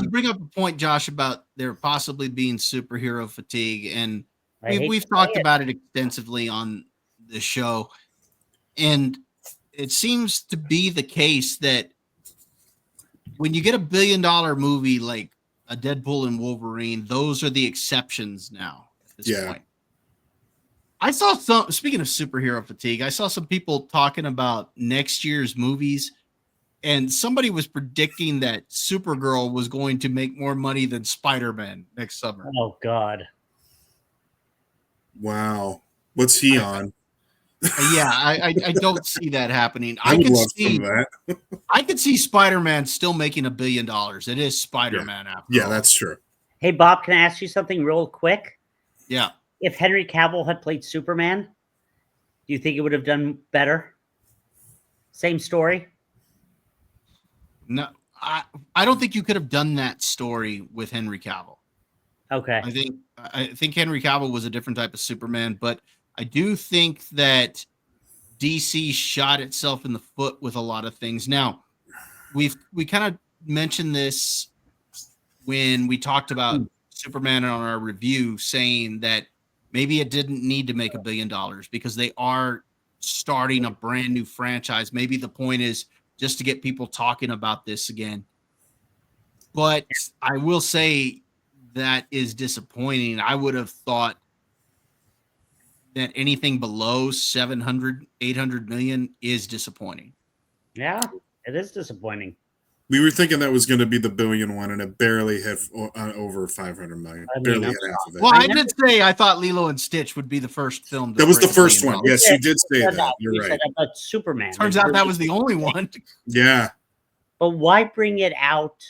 You bring up a point, Josh, about there possibly being superhero fatigue, and I hate we've to say talked it. about it extensively on the show, and it seems to be the case that when you get a $1 billion movie like a Deadpool and Wolverine, those are the exceptions now at this point. I saw some, speaking of superhero fatigue, I saw some people talking about next year's movies, and somebody was predicting that Supergirl was going to make more money than Spider-Man next summer. Oh God. Wow. What's he on? Yeah, I don't see that happening. I would love some of that. I could see Spider-Man still making $1 billion. It is Spider-Man after all. That's true. Hey Bob, can I ask you something real quick? Yeah. If Henry Cavill had played Superman, do you think it would have done better? Same story? No, I don't think you could have done that story with Henry Cavill. Okay. I think Henry Cavill was a different type of Superman, but I do think that DC shot itself in the foot with a lot of things. Now, we kind of mentioned this when we talked about Superman on our review, saying that maybe it didn't need to make $1 billion because they are starting a brand new franchise. Maybe the point is just to get people talking about this again. But I will say that is disappointing. I would have thought that anything below 700, 800 million is disappointing. Yeah, it is disappointing. We were thinking that was going to be the billion one, and it barely hit over 500 million. Barely hit half of it. Well, I did say I thought Lilo and Stitch would be the first film. That was the first one. Yes, you did say that. You're You right. said about Superman. Turns out that was the only one. Yeah. But why bring it out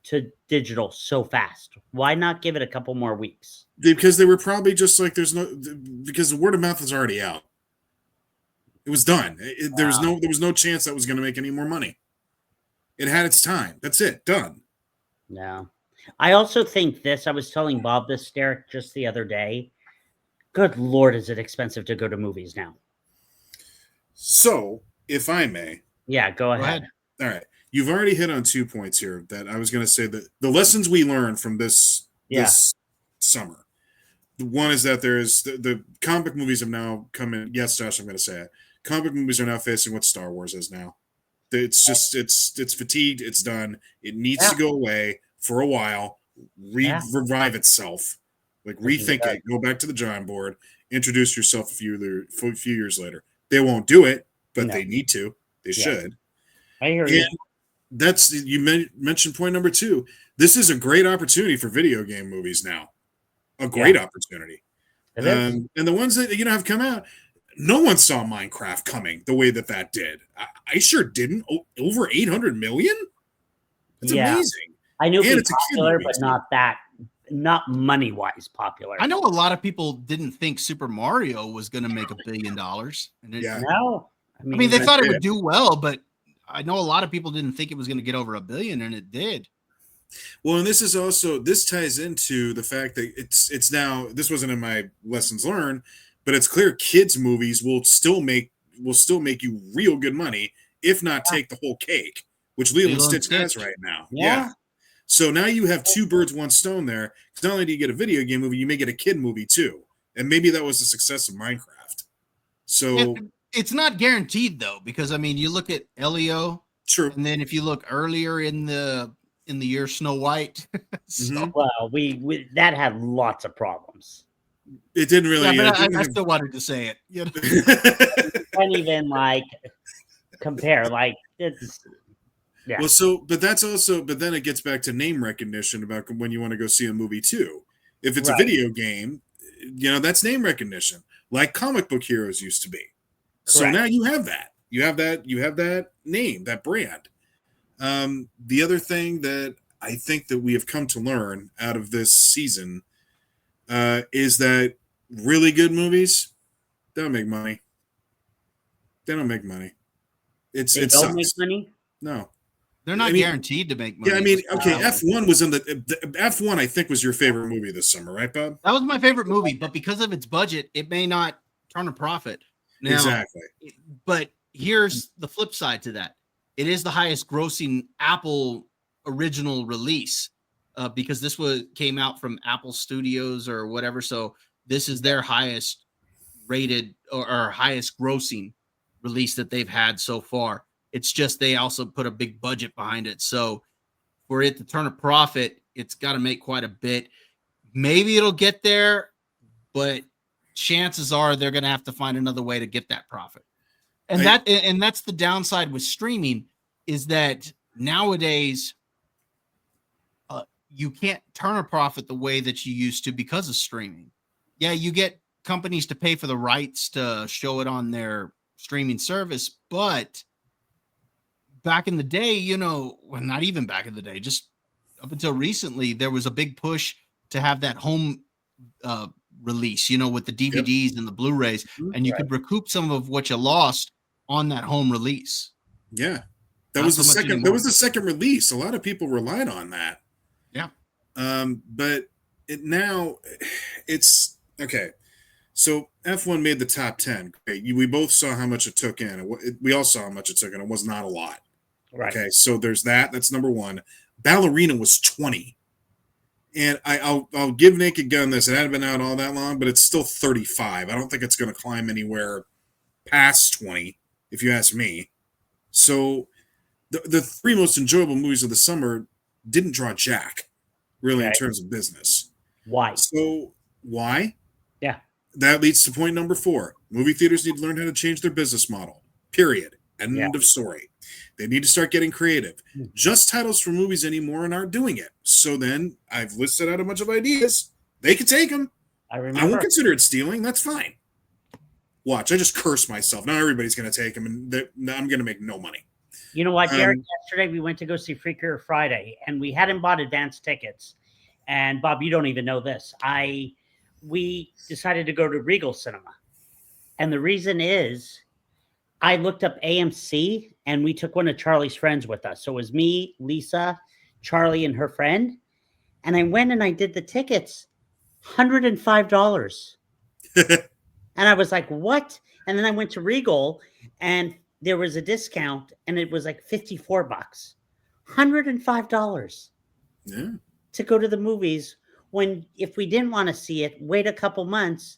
to digital so fast? Why not give it a couple more weeks? Because they were probably just like, because the word of mouth is already out. It was done. There was no chance that was going to make any more money. It had its time. That's it. Done. No. I also think this, I was telling Bob this, Derek, just the other day. Good Lord, is it expensive to go to movies now? So, if I may. Yeah, go ahead. All right. You've already hit on 2 points here that I was going to say that the lessons we learned from this summer. One is that there's the comic movies have now come in. Yes, Josh, I'm going to say it. Comic movies are now facing what Star Wars is now. It's just it's fatigued. It's done. It needs to go away for a while. Revive itself. Like rethink it. Go back to the drawing board. Introduce yourself a few years later. They won't do it, but they need to. They should. I hear you. That's you mentioned point number 2. This is a great opportunity for video game movies now. A great opportunity. And the ones that have come out, no one saw Minecraft coming the way that did. I sure didn't. Over 800 million? That's amazing. I knew it was popular, but not money-wise popular. I know a lot of people didn't think Super Mario was going to make $1 billion. No. I mean, they thought it would do well, but I know a lot of people didn't think it was going to get over $1 billion, and it did. Well, and this ties into the fact that it's now, this wasn't in my lessons learned, but it's clear kids movies will still make you real good money, if not take the whole cake, which Lilo and Stitch has right now. Yeah. So now you have 2 birds, 1 stone there. Because not only do you get a video game movie, you may get a kid movie too. And maybe that was the success of Minecraft. So it's not guaranteed though, because I mean, you look at Elio. True. And then if you look earlier in the year Snow White. Well, we that had lots of problems. It didn't really. Yeah, but I still wanted to say it. You can't even compare. It's Well, but then it gets back to name recognition about when you want to go see a movie too. If it's a video game, that's name recognition, like comic book heroes used to be. Correct. So now you have that. You have that name, that brand. The other thing that I think that we have come to learn out of this season is that really good movies don't make money. They don't make money. They It don't sucks. make money. No. They're not I mean- guaranteed to make money. Yeah, I mean, Just- okay, F1 was in the F1. I think was your favorite movie this summer, right, Bob? That was my favorite movie, but because of its budget, it may not turn a profit. Now, Exactly. but here's the flip side to that. It is the highest grossing Apple original release because this came out from Apple Studios or whatever. So this is their highest rated or highest grossing release that they've had so far. It's just they also put a big budget behind it. So for it to turn a profit, it's got to make quite a bit. Maybe it'll get there, but chances are they're going to have to find another way to get that profit. And that's the downside with streaming is that nowadays you can't turn a profit the way that you used to because of streaming. Yeah, you get companies to pay for the rights to show it on their streaming service, but back in the day, well, not even back in the day, just up until recently, there was a big push to have that home release, with the DVDs and the Blu-rays, and you could recoup some of what you lost on that home release. Yeah. That Not was so the much second. anymore. That was the second release. A lot of people relied on that. Yeah. But it's okay. So F1 made the top 10. Great. We both saw how much it took in. We all saw how much it took in. It was not a lot. Right. Okay. So there's that. That's number one. Ballerina was 20. And I'll give Naked Gun this. It hadn't been out all that long, but it's still 35. I don't think it's going to climb anywhere past 20, if you ask me. So the three most enjoyable movies of the summer didn't draw jack, really, in terms of business. Why? So why? Yeah. That leads to point number 4. Movie theaters need to learn how to change their business model. Period. End of story. They need to start getting creative. Just titles for movies anymore aren't doing it. So then I've listed out a bunch of ideas. They can take them. I I remember. won't consider it stealing. That's fine. Watch. I just curse myself. Now everybody's going to take them, and I'm going to make no money. You know what, Derek? Yesterday we went to go see Freaker Friday, and we hadn't bought advance tickets. And Bob, you don't even know this. We decided to go to Regal Cinema, and the reason is, I looked up AMC, and we took one of Charlie's friends with us. So it was me, Lisa, Charlie, and her friend. And I went and I did the tickets, $105. And I was like, what? And then I went to Regal, and there was a discount, and it was like $54. $105 to go to the movies, when if we didn't want to see it, wait a couple months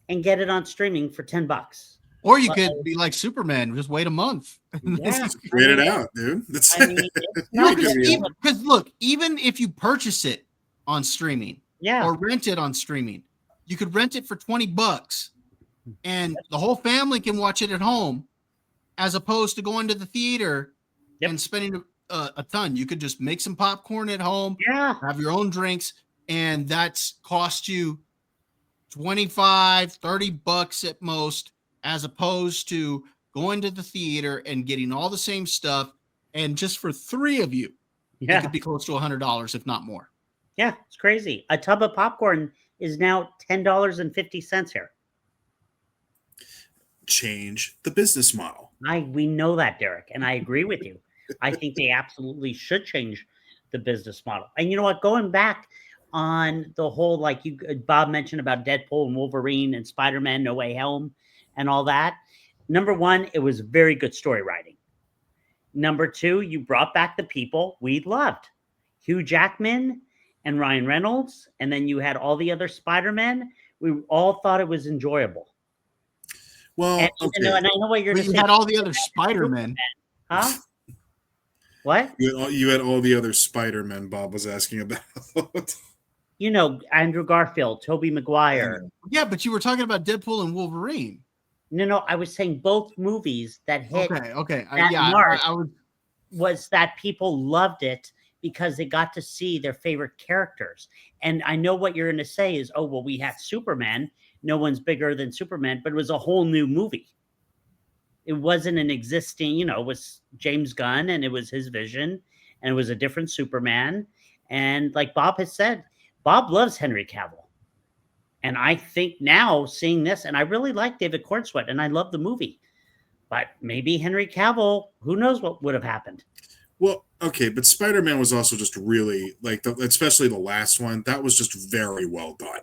and get it on streaming for $10. Or you could be like Superman, just wait a month. Yeah, Wait it out, dude. That's I mean, it's not Because look, even if you purchase it on streaming yeah, or rent it on streaming, you could rent it for $20 and the whole family can watch it at home, as opposed to going to the theater and spending a ton. You could just make some popcorn at home, yeah. have your own drinks, and that's cost you $25, $30 at most, as opposed to going to the theater and getting all the same stuff. And just for 3 of you, it could be close to $100, if not more. Yeah, it's crazy. A tub of popcorn is now $10.50 here. change the business model. We know that, Derek, and I agree with you. I think they absolutely should change the business model. And you know what? Going back on the whole, like Bob mentioned about Deadpool and Wolverine and Spider-Man No Way Home and all that. Number one, it was very good story writing. Number two, you brought back the people we loved. Hugh Jackman and Ryan Reynolds, and then you had all the other Spider-Men. We all thought it was enjoyable. Well, And, okay. and I know what you're But going you to say. had all the other Spider-Men. Huh? What? You had all the other Spider-Men Bob was asking about. You know, Andrew Garfield, Tobey Maguire. Yeah, but you were talking about Deadpool and Wolverine. No, I was saying both movies that hit Okay. that Yeah, mark I would. was that people loved it because they got to see their favorite characters. And I know what you're going to say is, oh, well, we had Superman. No one's bigger than Superman, but it was a whole new movie. It wasn't an existing, it was James Gunn and it was his vision and it was a different Superman. And like Bob has said, Bob loves Henry Cavill. And I think now seeing this, and I really like David Cornsweet and I love the movie. But maybe Henry Cavill, who knows what would have happened. Well, okay, but Spider-Man was also just really like, especially the last one. That was just very well done.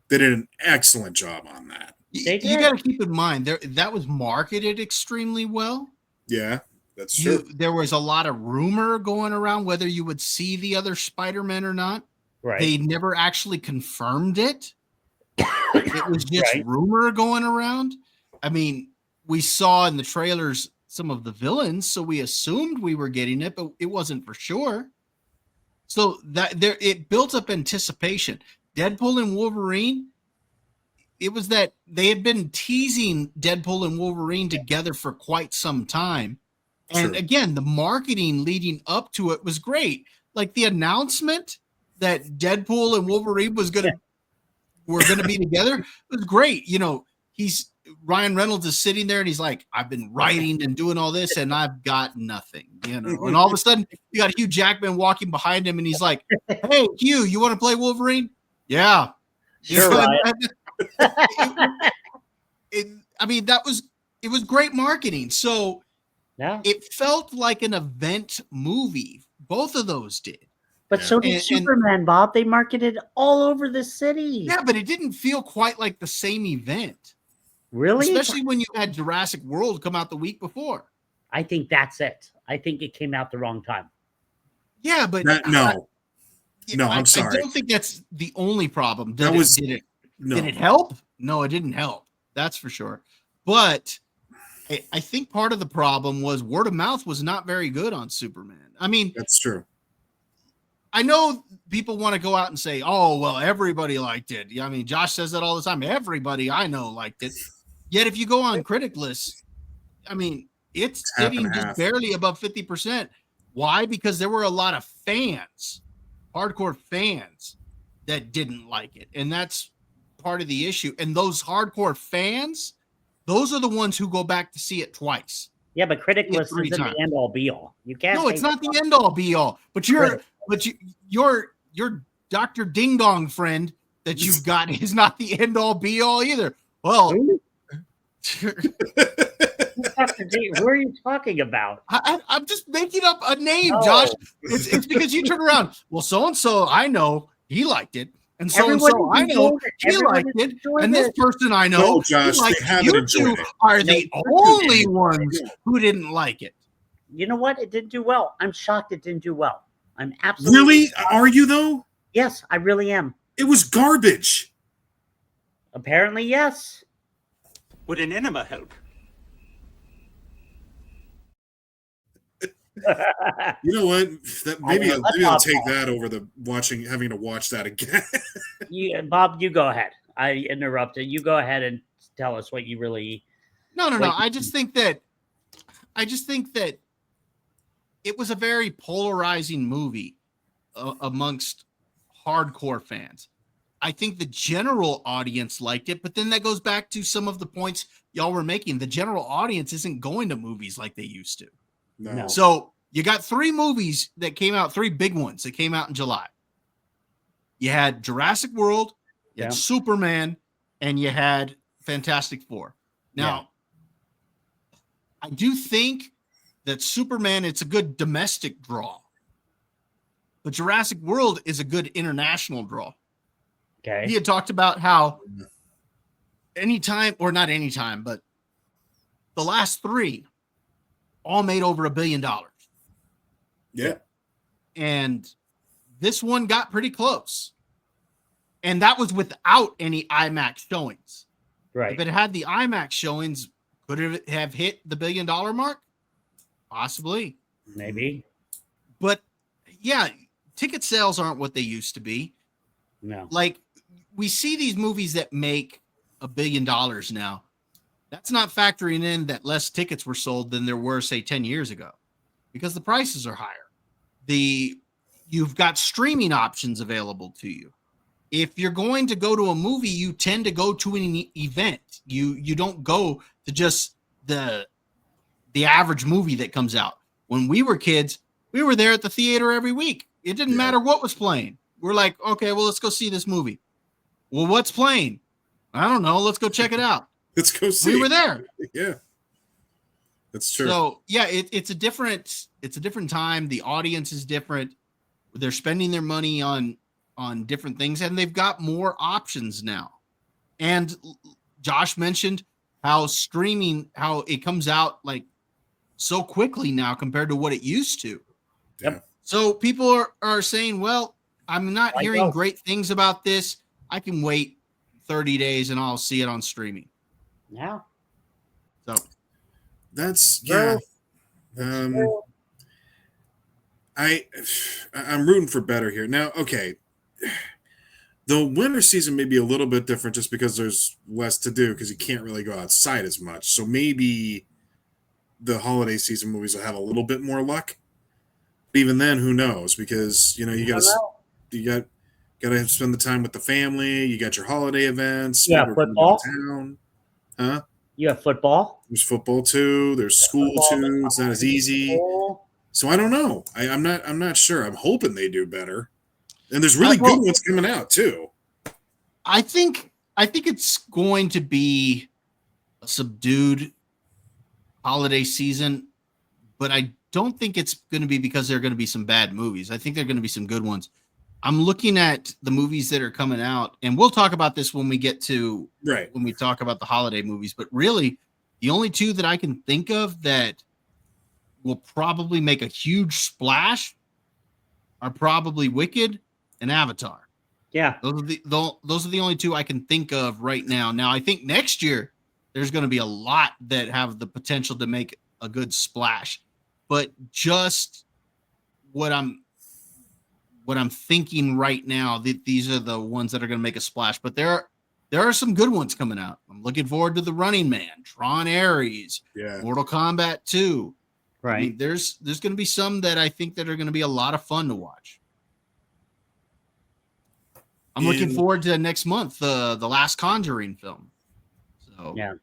They did an excellent job on that. You got to keep in mind that was marketed extremely well. Yeah, that's true. There was a lot of rumor going around whether you would see the other Spider-Man or not. Right. They never actually confirmed it. It was just rumor going around. I mean, we saw in the trailers some of the villains, so we assumed we were getting it, but it wasn't for sure. So it built up anticipation. Deadpool and Wolverine, it was that they had been teasing Deadpool and Wolverine together for quite some time. And again, the marketing leading up to it was great. Like the announcement that Deadpool and Wolverine were going to be together was great. You know, Ryan Reynolds is sitting there and he's like, I've been writing and doing all this and I've got nothing, you know. And all of a sudden you got Hugh Jackman walking behind him and he's like, hey, Hugh, you want to play Wolverine? Yeah. Sure. I mean, it was great marketing. So it felt like an event movie. Both of those did. But so did Superman, Bob. They marketed all over the city. Yeah, but it didn't feel quite like the same event. Really? Especially when you had Jurassic World come out the week before. I think that's it. I think it came out the wrong time. Yeah, but no, I'm sorry. I don't think that's the only problem. Did it help? No, it didn't help. That's for sure. But I think part of the problem was word of mouth was not very good on Superman. I mean, that's true. I know people want to go out and say, oh, well, everybody liked it. I mean, Josh says that all the time. Everybody I know liked it. Yet if you go on critic lists, I mean, it's sitting just barely above 50%. Why? Because there were a lot of fans, hardcore fans, that didn't like it. And that's part of the issue. And those hardcore fans, those are the ones who go back to see it twice. Yeah, but critic list isn't the end all be all. You can't. No, it's not the end all be all. But your Dr. Ding Dong friend that you've got is not the end all be all either. Well, who are you talking about? I'm just making up a name, Josh. It's because you turn around. Well, so and so I know he liked it, and so I know he liked it, and this person I know, Josh, they haven't enjoyed it. Are the only ones who didn't like it. You know what? It didn't do well. I'm shocked it didn't do well. I'm absolutely really. Are you though? Yes, I really am. It was garbage. Apparently, yes. Would an enema help? You know what? Maybe I'll take that over having to watch that again. Bob, you go ahead. I interrupted. You go ahead and tell us what you really. No. I just think that it was a very polarizing movie amongst hardcore fans. I think the general audience liked it, but then that goes back to some of the points y'all were making. The general audience isn't going to movies like they used to. No. So you got three movies that came out, three big ones that came out in July. You had Jurassic World, you had Superman, and you had Fantastic Four. Now, I do think that Superman, it's a good domestic draw. But Jurassic World is a good international draw. Okay. He had talked about how but the last three all made over $1 billion. Yeah. And this one got pretty close. And that was without any IMAX showings. Right. If it had the IMAX showings, could it have hit the $1 billion mark? Possibly. Maybe. But yeah, ticket sales aren't what they used to be. No. Like, we see these movies that make $1 billion now. That's not factoring in that less tickets were sold than there were, say, 10 years ago, because the prices are higher. You've got streaming options available to you. If you're going to go to a movie, you tend to go to an event. You don't go to just the average movie that comes out. When we were kids, we were there at the theater every week. It didn't matter what was playing. We're like, okay, well, let's go see this movie. Well, what's playing? I don't know. Let's go check it out. Let's go see. We were there. Yeah. That's true. So yeah, it's a different time. The audience is different. They're spending their money on different things, and they've got more options now. And Josh mentioned how it comes out like so quickly now compared to what it used to. Yeah. So people are saying, well, I'm not hearing great things about this. I can wait 30 days and I'll see it on streaming. Yeah. So that's True. I'm rooting for better here. Now, okay. The winter season may be a little bit different just because there's less to do because you can't really go outside as much. So maybe the holiday season movies will have a little bit more luck. But even then, who knows? Because you got to spend the time with the family. You got your holiday events. Yeah, people are coming football. downtown. Huh? You have football. There's football too. There's school too. It's not as easy. So I don't know. I'm not sure. I'm hoping they do better. And there's really good ones coming out too. I think it's going to be a subdued holiday season, but I don't think it's going to be because there are going to be some bad movies. I think there are going to be some good ones. I'm looking at the movies that are coming out, and we'll talk about this when we get to when we talk about the holiday movies. But really, the only two that I can think of that will probably make a huge splash are probably Wicked and Avatar. Yeah, those are the only two I can think of right now. Now, I think next year there's going to be a lot that have the potential to make a good splash, but just what I'm thinking right now, that these are the ones that are going to make a splash. But there are some good ones coming out. I'm looking forward to The Running Man, Tron Ares, Mortal Kombat 2. Right. I mean, there's going to be some that I think that are going to be a lot of fun to watch. I'm looking forward to next month, the last Conjuring film. So yeah, it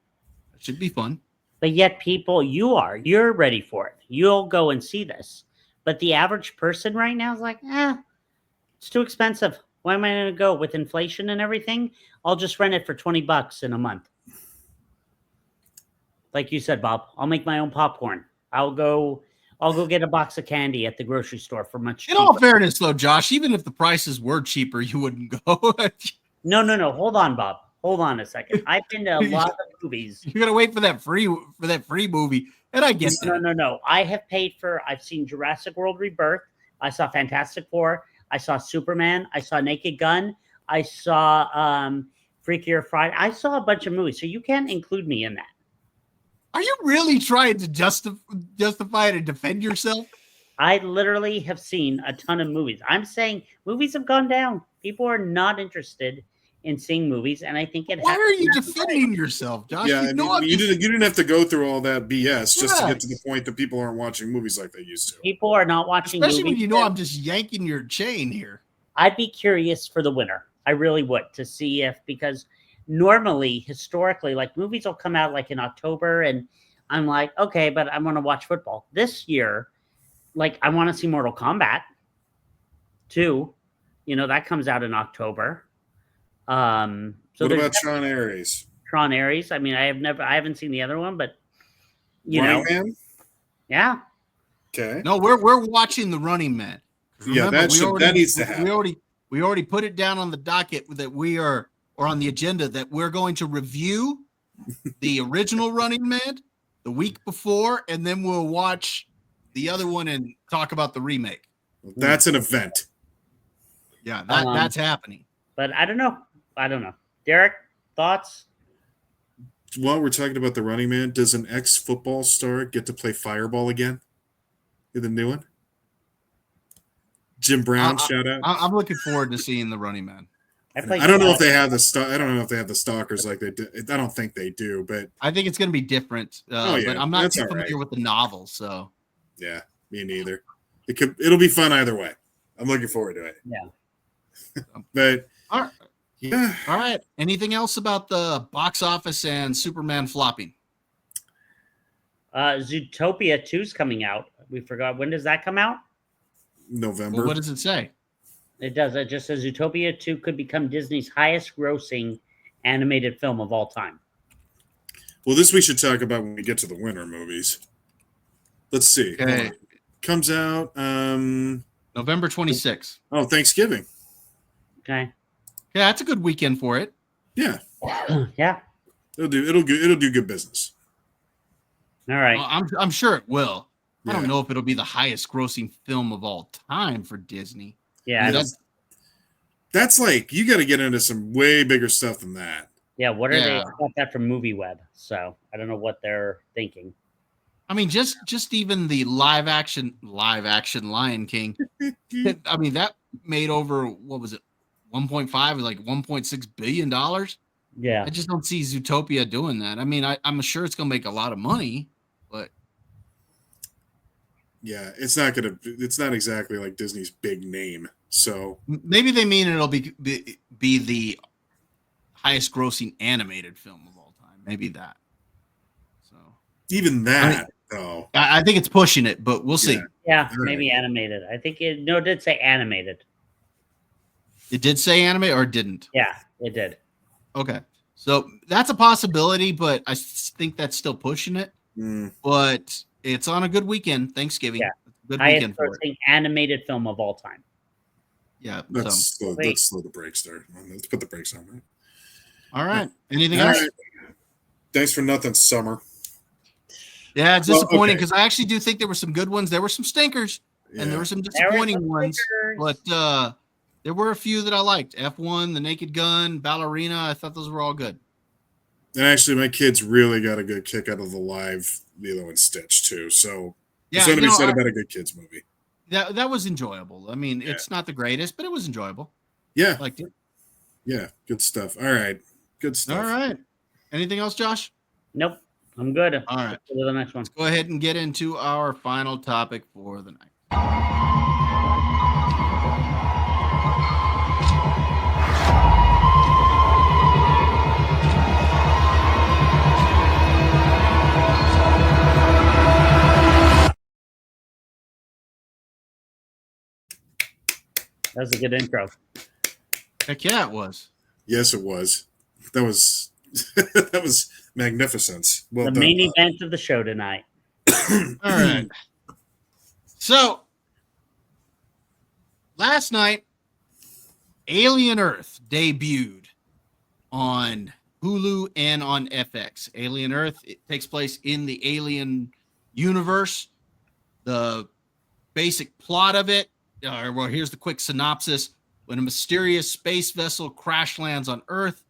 should be fun. But yet you're ready for it. You'll go and see this. But the average person right now is like, it's too expensive. Why am I going to go with inflation and everything? I'll just rent it for $20 in a month. Like you said, Bob, I'll make my own popcorn. I'll go get a box of candy at the grocery store for much cheaper. In all fairness, though, Josh, even if the prices were cheaper, you wouldn't go. No. Hold on, Bob. Hold on a second. I've been to a lot of movies. You're gonna wait for that free movie, and I get that. No. I've seen Jurassic World Rebirth. I saw Fantastic Four. I saw Superman. I saw Naked Gun. I saw Freakier Friday. I saw a bunch of movies, so you can't include me in that. Are you really trying to justify it and defend yourself? I literally have seen a ton of movies. I'm saying movies have gone down. People are not interested in seeing movies, and I think it. Why are you defending yourself, Josh? Yeah, you didn't have to go through all that BS just to get to the point that people aren't watching movies like they used to. People are not watching, especially when I'm just yanking your chain here. I'd be curious for the winner. I really would, to see because normally, historically, like movies will come out like in October, and I'm like, okay, but I want to watch football. This year, like I want to see Mortal Kombat 2. That comes out in October. So what about Tron Ares? Tron Ares. I mean, I haven't seen the other one, but Running Man? Yeah. Okay. No, we're watching The Running Man. Remember, that needs to happen. We already put it down on the docket that or on the agenda that we're going to review the original Running Man the week before, and then we'll watch the other one and talk about the remake. That's an event. Yeah, that's happening. But I don't know. Derek, thoughts? While we're talking about the Running Man, does an ex-football star get to play Fireball again? In the new one? Jim Brown, shout out. I'm looking forward to seeing the Running Man. I don't know if they have the stalkers like they do. I don't think they do, but I think it's going to be different. But I'm not too familiar with the novel, so yeah, me neither. It'll be fun either way. I'm looking forward to it. Yeah, but all right. Yeah. All right. Anything else about the box office and Superman flopping? Zootopia 2's coming out. We forgot. When does that come out? November. Well, what does it say? It does. It just says Zootopia 2 could become Disney's highest grossing animated film of all time. Well, this we should talk about when we get to the winter movies. Let's see. Hold Okay. on. Comes out November 26th. Thanksgiving. Okay. Yeah, that's a good weekend for it. Yeah. Yeah. It'll do good business. All right. I'm sure it will. I Yeah. don't know if it'll be the highest grossing film of all time for Disney. Yeah. I I mean, don't, That's like you got to get into some way bigger stuff than that. yeah. What are they? Yeah. I got that from Movie Web, so I don't know what they're thinking. I mean, just even the live action Lion King. I mean, that made over, what was it, 1.5, like $1.6 billion. Yeah. I just don't see Zootopia doing that. I mean, I'm sure it's gonna make a lot of money, but Yeah, it's not exactly like Disney's big name. So maybe they mean it'll be the highest grossing animated film of all time. Maybe that. So even that, though. I think it's pushing it, but we'll see. Yeah. Yeah. All Maybe animated. I think it did say animated. It did say anime or it didn't? Yeah, it did. Okay. So that's a possibility, but I think that's still pushing it. Mm, But it's on a good weekend, Thanksgiving. Yeah. It's a good Highest weekend for it. grossing animated film of all time. Yeah. let's So, slow the brakes there. Let's put the brakes on. Right? all right. Anything All else? right. Thanks for nothing, Summer. Yeah, it's Well, disappointing okay. because I actually do think there were some good ones. There were some stinkers and there Yeah. were some There were disappointing some ones, stinkers. but there were a few that I liked. F1, The Naked Gun, Ballerina. I thought those were all good. And actually, my kids really got a good kick out of the live Lilo and Stitch too. So Yeah, there's something to you be know, said about a good kids movie. that was enjoyable. I mean, Yeah. it's not the greatest, but it was enjoyable. Yeah, Liked it. yeah, good stuff. All right, good stuff. All right. Anything else, Josh? Nope. I'm good. All right. Let's go to the next one. Let's go ahead and get into our final topic for the night. That was a good intro. Heck yeah, it was. Yes, it was. That was that was magnificent. Well The done. main Bob. event of the show tonight. All right. So last night, Alien Earth debuted on Hulu and on FX. Alien Earth, it takes place in the Alien universe. The basic plot of it, well, here's the quick synopsis. When a mysterious space vessel crash lands on Earth,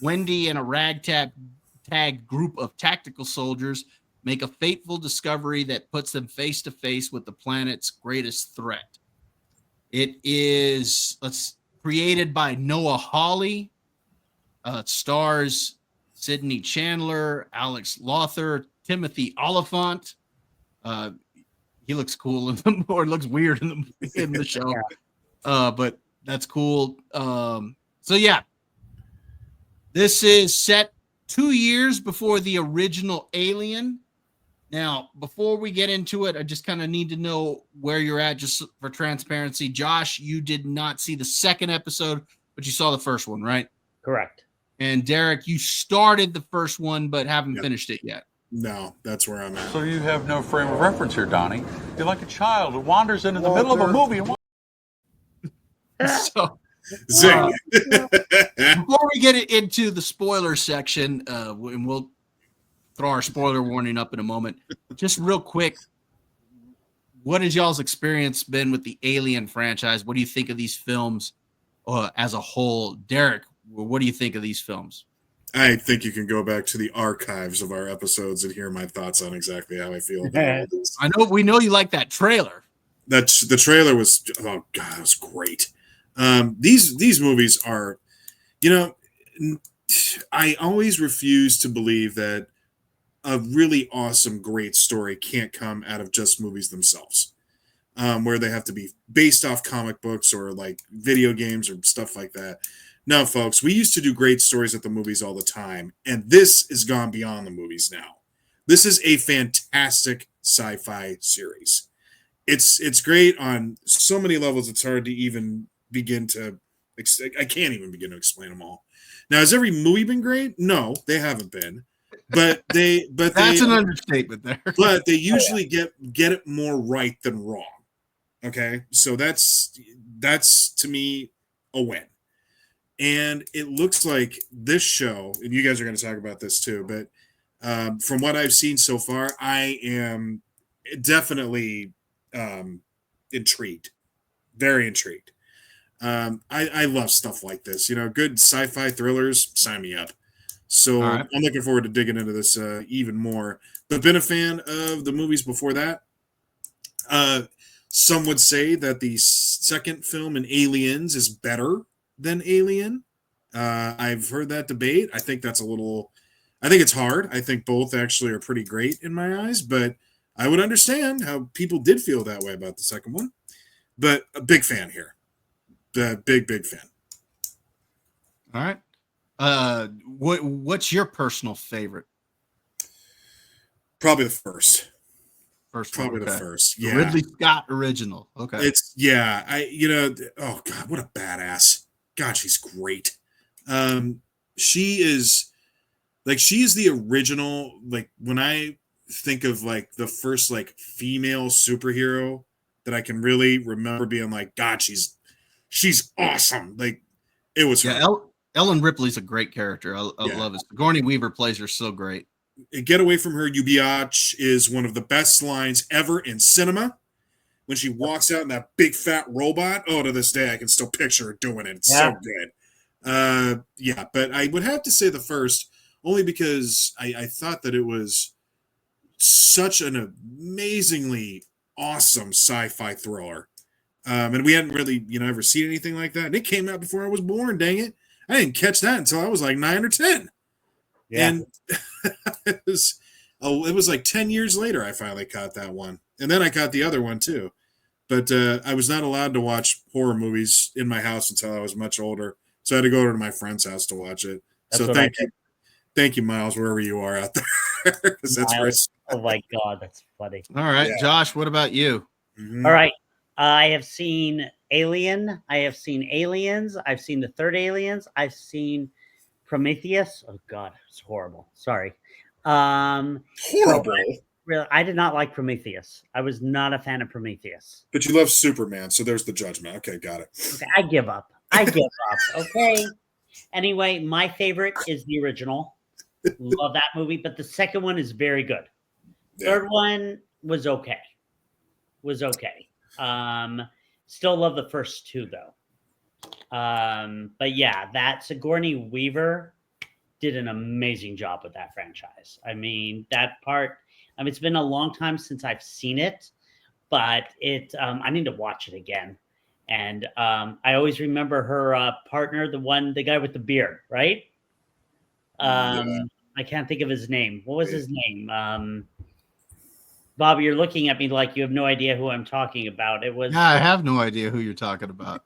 Wendy and a ragtag group of tactical soldiers make a fateful discovery that puts them face to face with the planet's greatest threat. It is created by Noah Hawley. It stars Sidney Chandler, Alex Lothar, Timothy Oliphant. He looks cool in the, or looks weird in the show, but that's cool. So yeah, this is set 2 years before the original Alien. Now, before we get into it, I just kind of need to know where you're at, just for transparency. Josh, you did not see the second episode, but you saw the first one, right? Correct. And Derek, you started the first one, but haven't Yep. finished it yet. No, that's where I'm at. So you have no frame of reference here, Donnie. You're like a child who wanders into the middle of a movie and So Zing. before we get into the spoiler section, and we'll throw our spoiler warning up in a moment, just real quick, what has y'all's experience been with the Alien franchise? What do you think of these films as a whole? Derek, what do you think of these films? I think you can go back to the archives of our episodes and hear my thoughts on exactly how I feel about all this. We know you like that trailer. That's the trailer was, oh god, it was great. These movies are, I always refuse to believe that a really awesome, great story can't come out of just movies themselves, where they have to be based off comic books or like video games or stuff like that. No, folks, we used to do great stories at the movies all the time, and this has gone beyond the movies now. This is a fantastic sci-fi series. It's great on so many levels. It's hard to even begin to. I can't even begin to explain them all. Now, has every movie been great? No, they haven't been. That's an understatement there. But they usually get it more right than wrong. Okay, so that's to me a win. And it looks like this show, and you guys are going to talk about this too, but from what I've seen so far, I am definitely intrigued, very intrigued. I love stuff like this. You know, good sci-fi thrillers, sign me up. So right. I'm looking forward to digging into this even more. But been a fan of the movies before that. Some would say that the second film in Aliens is better than Alien. I've heard that debate. I think that's I think it's hard. I think both actually are pretty great in my eyes, but I would understand how people did feel that way about the second one. But a big fan here. Big fan. All right. What's your personal favorite? Probably the first. Probably the first. Yeah. The Ridley Scott original. Okay. Oh God, what a badass. God, she's great. She is the original, like when I think of like the first like female superhero that I can really remember being like, God, she's awesome. Like it was her. Ellen Ripley's a great character. I love it. Sigourney Weaver plays her so great. Get away from her, you biatch is one of the best lines ever in cinema. When she walks out in that big fat robot, to this day I can still picture her doing it. It's so good. But I would have to say the first, only because I thought that it was such an amazingly awesome sci-fi thriller. And we hadn't really, ever seen anything like that. And it came out before I was born, dang it. I didn't catch that until I was like 9 or 10. Yeah. And it was like 10 years later I finally caught that one. And then I caught the other one too. But I was not allowed to watch horror movies in my house until I was much older. So I had to go over to my friend's house to watch it. So thank you, Miles, wherever you are out there. That's Miles. Oh my God, that's funny. All right, yeah. Josh, what about you? Mm-hmm. All right. I have seen Alien. I have seen Aliens. I've seen the third Aliens. I've seen Prometheus. Oh God, it's horrible. Sorry. Horrible. Really, I did not like Prometheus. I was not a fan of Prometheus. But you love Superman, so there's the judgment. Okay, got it. Okay, I give up. Okay. Anyway, my favorite is the original. Love that movie, but the second one is very good. Yeah. Third one was okay. Still love the first two though. But yeah, that Sigourney Weaver did an amazing job with that franchise. I mean, that part. It's been a long time since I've seen it, but I need to watch it again. And I always remember her partner, the guy with the beard, right? I can't think of his name. What was his name? Bob, you're looking at me like you have no idea who I'm talking about. It was. I have no idea who you're talking about.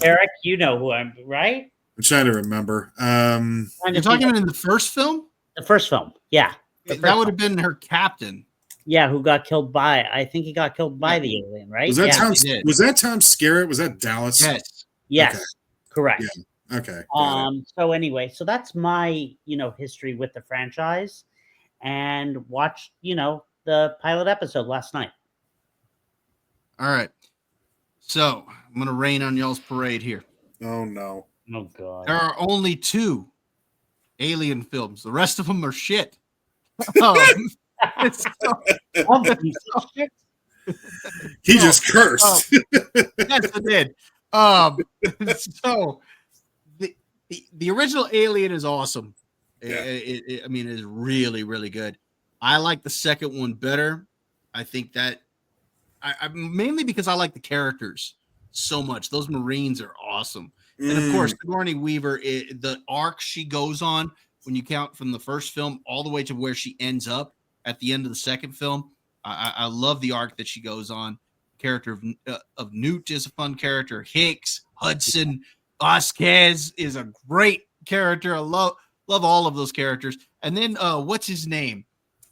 Eric, you know who I'm, right? I'm trying to remember. You're talking about in the first film? The first film, yeah. That would have been her captain. Yeah, who got killed by? I think he got killed by the alien, right? Was that Tom Skerritt? Was that Dallas? Yes, okay. Correct. Yeah. Okay. So anyway, so that's my history with the franchise, and watched the pilot episode last night. All right, so I'm gonna rain on y'all's parade here. Oh no! Oh God! There are only 2 Alien films. The rest of them are shit. He just cursed. Yes, I did. So the original Alien is awesome. Yeah. It is really, really good. I like the second one better. I think that I mainly because I like the characters so much. Those Marines are awesome. And of course, Sigourney Weaver, the arc she goes on, when you count from the first film all the way to where she ends up at the end of the second film, I love the arc that she goes on. Character of Newt is a fun character. Hicks, Hudson, Vasquez is a great character. I love all of those characters. And then what's his name?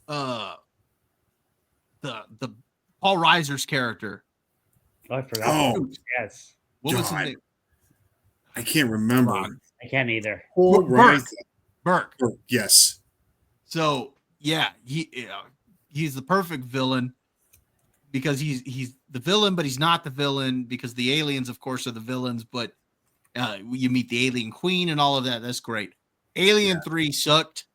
The Paul Reiser's character. Oh, I forgot. Oh, yes. What was his name? I can't remember. I can't either. Burke. Yes. So yeah, he's the perfect villain because he's the villain, but he's not the villain because the aliens, of course, are the villains. But you meet the alien queen and all of that. That's great. Alien 3 sucked.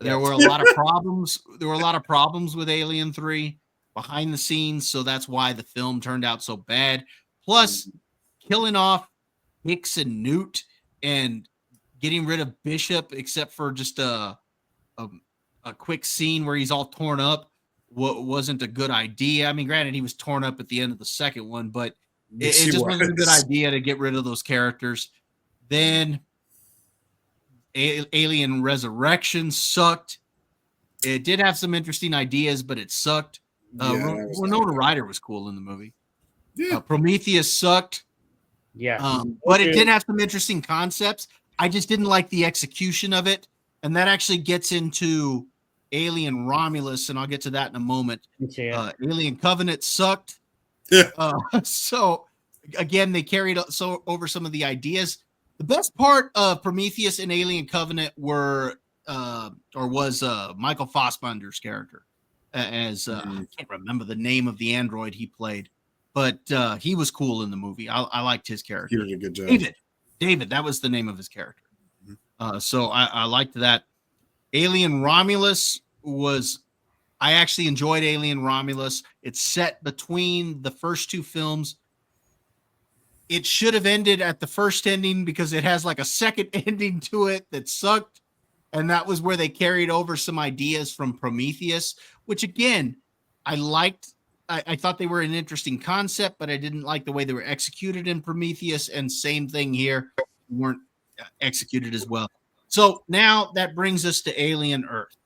There were a lot of problems. There were a lot of problems with Alien 3 behind the scenes, so that's why the film turned out so bad. Plus, killing off Hicks and Newt and getting rid of Bishop, except for just a quick scene where he's all torn up, wasn't a good idea. I mean, granted, he was torn up at the end of the second one, but it just wasn't a good idea to get rid of those characters. Then Alien Resurrection sucked. It did have some interesting ideas, but it sucked. Winona Ryder was cool in the movie. Yeah. Prometheus sucked. Yeah. But it did have some interesting concepts. I just didn't like the execution of it. And that actually gets into Alien Romulus, and I'll get to that in a moment. Alien Covenant sucked. So, again, they carried over some of the ideas. The best part of Prometheus and Alien Covenant was Michael Fassbender's character as I can't remember the name of the android he played, but he was cool in the movie. I liked his character. He did a good job. David, that was the name of his character. So I liked that. Alien Romulus I actually enjoyed Alien Romulus. It's set between the first two films. It should have ended at the first ending because it has like a second ending to it that sucked. And that was where they carried over some ideas from Prometheus, which again, I liked. I thought they were an interesting concept, but I didn't like the way they were executed in Prometheus. And same thing here, weren't executed as well. So now that brings us to Alien Earth.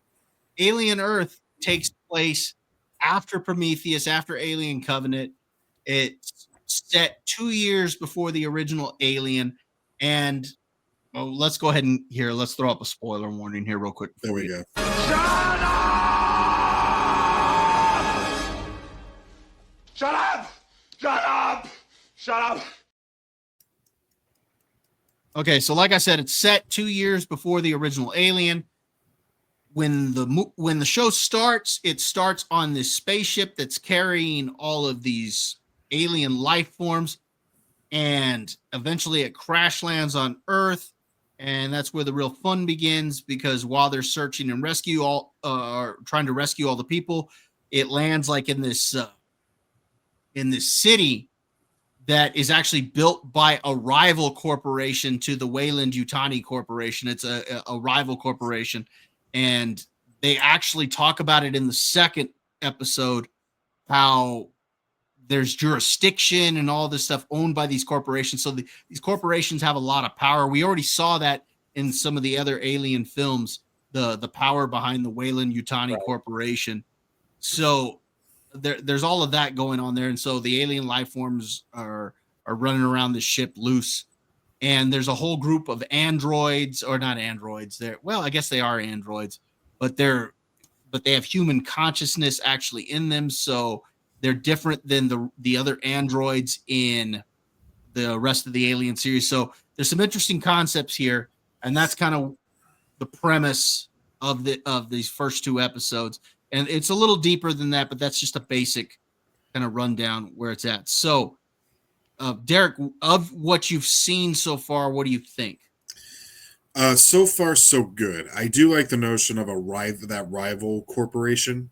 Alien Earth takes place after Prometheus, after Alien Covenant. It's set 2 years before the original Alien. And let's go ahead and let's throw up a spoiler warning here real quick. There we go. Shut up! Shut up! Shut up! Okay, so like I said, it's set 2 years before the original Alien. When the show starts, it starts on this spaceship that's carrying all of these alien life forms, and eventually it crash lands on Earth, and that's where the real fun begins, because while they're searching and trying to rescue all the people, it lands like in this city that is actually built by a rival corporation to the Weyland-Yutani Corporation. It's a rival corporation, and they actually talk about it in the second episode, how there's jurisdiction and all this stuff owned by these corporations. So these corporations have a lot of power. We already saw that in some of the other Alien films, the power behind the Weyland-Yutani Corporation. So there's all of that going on there. And so the alien life forms are running around the ship loose. And there's a whole group of androids, or not androids. I guess they are androids, but they have human consciousness actually in them. So they're different than the other androids in the rest of the Alien series. So there's some interesting concepts here, and that's kind of the premise of these first two episodes. And it's a little deeper than that, but that's just a basic kind of rundown where it's at. So, Derek, of what you've seen so far, what do you think? So far, so good. I do like the notion of that rival corporation.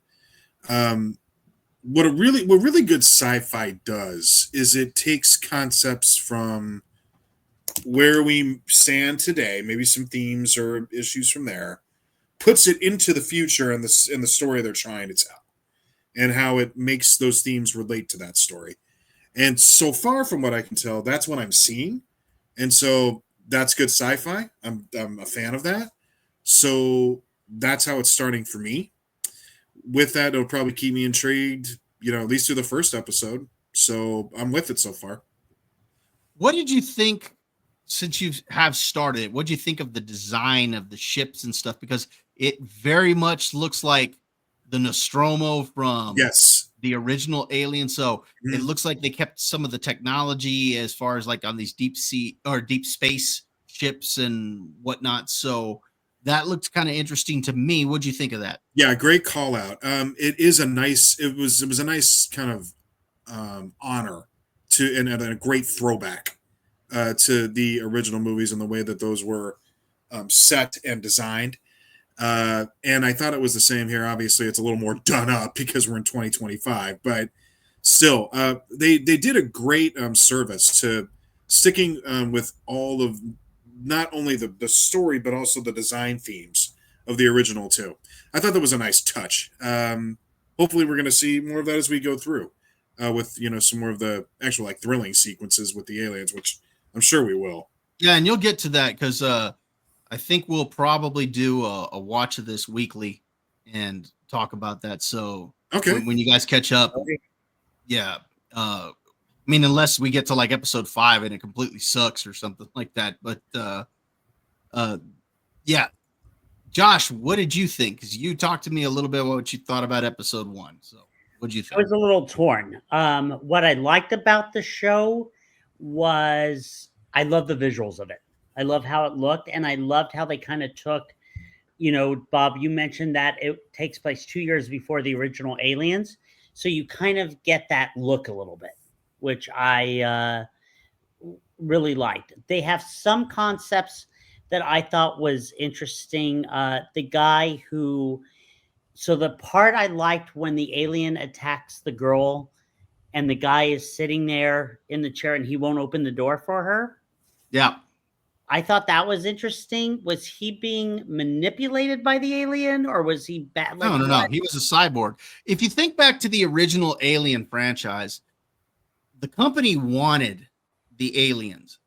What really good sci-fi does is it takes concepts from where we stand today, maybe some themes or issues from there, puts it into the future and the story they're trying to tell, and how it makes those themes relate to that story. And so far, from what I can tell, that's what I'm seeing. And so that's good sci-fi. I'm a fan of that. So that's how it's starting for me. With that, it'll probably keep me intrigued, at least through the first episode. So I'm with it so far. What did you think, since you have started it, what did you think of the design of the ships and stuff? Because it very much looks like the Nostromo from the original Alien. So it looks like they kept some of the technology as far as like on these deep sea or deep space ships and whatnot. So that looked kind of interesting to me. What'd you think of that? Yeah, great call out. It was a nice kind of honor to and a great throwback to the original movies and the way that those were set and designed. And I thought it was the same here. Obviously, it's a little more done up because we're in 2025, but still, they did a great service to sticking with all of not only the story but also the design themes of the original too. I thought that was a nice touch. Hopefully, we're going to see more of that as we go through with some more of the actual like thrilling sequences with the aliens, which I'm sure we will. Yeah, and you'll get to that because I think we'll probably do a watch of this weekly and talk about that. So Okay. when you guys catch up, yeah. I mean, unless we get to like episode 5 and it completely sucks or something like that. But yeah. Josh, what did you think? Because you talked to me a little bit about what you thought about episode 1. So what did you think? I was a little torn. What I liked about the show was I love the visuals of it. I love how it looked, and I loved how they kind of took, Bob, you mentioned that it takes place 2 years before the original Aliens. So you kind of get that look a little bit, which I really liked. They have some concepts that I thought was interesting. The guy so the part I liked when the alien attacks the girl and the guy is sitting there in the chair and he won't open the door for her. Yeah. I thought that was interesting. Was he being manipulated by the alien or was he bad? No. He was a cyborg. If you think back to the original Alien franchise, the company wanted the aliens.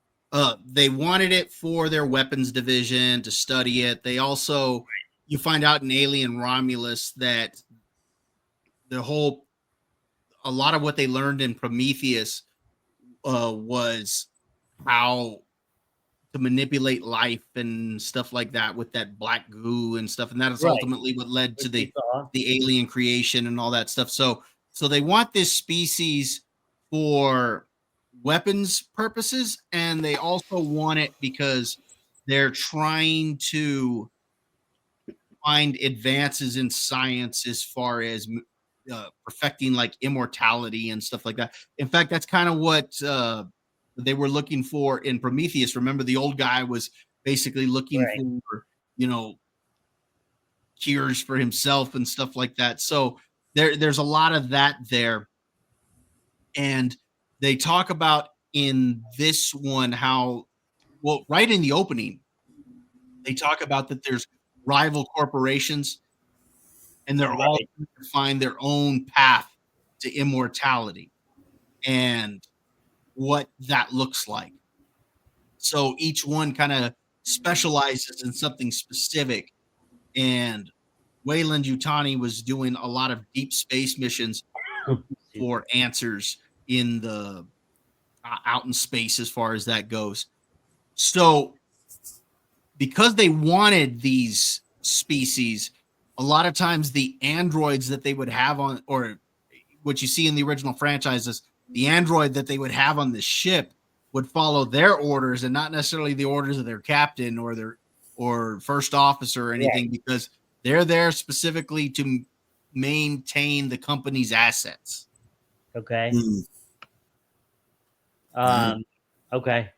They wanted it for their weapons division to study it. They also, you find out in Alien Romulus that a lot of what they learned in Prometheus was how to manipulate life and stuff like that with that black goo and stuff. And that is ultimately what led to the alien creation and all that stuff. So they want this species for weapons purposes, and they also want it because they're trying to find advances in science as far as perfecting like immortality and stuff like that. In fact, that's kind of what they were looking for in Prometheus. Remember, the old guy was basically looking for, cures for himself and stuff like that. So there's a lot of that there. And they talk about in this one how, well, right in the opening, they talk about that there's rival corporations and they're all trying to find their own path to immortality and what that looks like. So each one kind of specializes in something specific. And Wayland Yutani was doing a lot of deep space missions for answers in the out in space as far as that goes. So because they wanted these species, a lot of times the androids that they would have on, or what you see in the original franchises, the android that they would have on the ship would follow their orders and not necessarily the orders of their captain or first officer or anything, because they're there specifically to maintain the company's assets. Okay. Okay.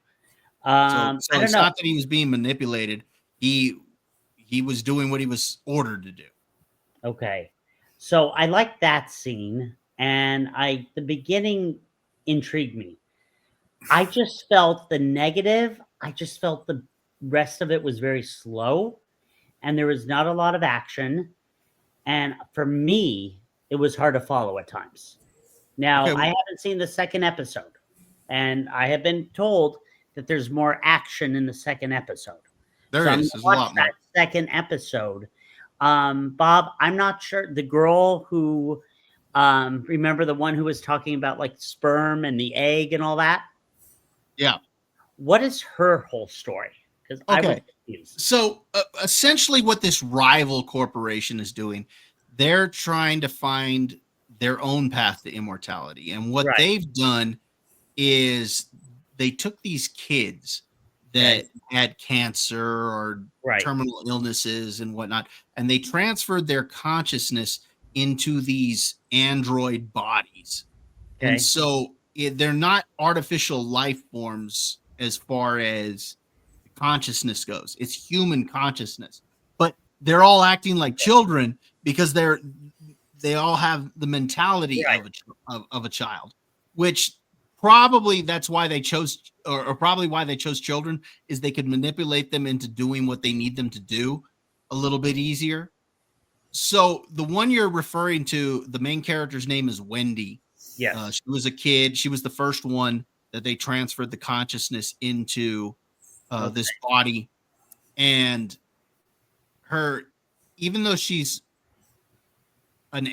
So I don't it's know. not that he was being manipulated. He was doing what he was ordered to do. Okay. So I like that scene, and the beginning intrigued me. I just felt the negative. I just felt the rest of it was very slow, and there was not a lot of action. And for me, it was hard to follow at times. Now, I haven't seen the second episode, and I have been told that there's more action in the second episode. There's a lot more. That second episode. Bob, I'm not sure. The girl who, remember the one who was talking about like sperm and the egg and all that? Yeah. What is her whole story? Because I was confused. So essentially what this rival corporation is doing, they're trying to find their own path to immortality. And what they've done is they took these kids that had cancer or Right. terminal illnesses and whatnot, and they transferred their consciousness into these android bodies. And Okay. so they're not artificial life forms as far as consciousness goes. It's human consciousness, but they're all acting like children because they all have the mentality Right. of a child, which probably that's why they chose, or probably why they chose children, is they could manipulate them into doing what they need them to do a little bit easier. So the one you're referring to, the main character's name is Wendy. Yes. She was a kid. She was the first one that they transferred the consciousness into this body. And her, even though she's an,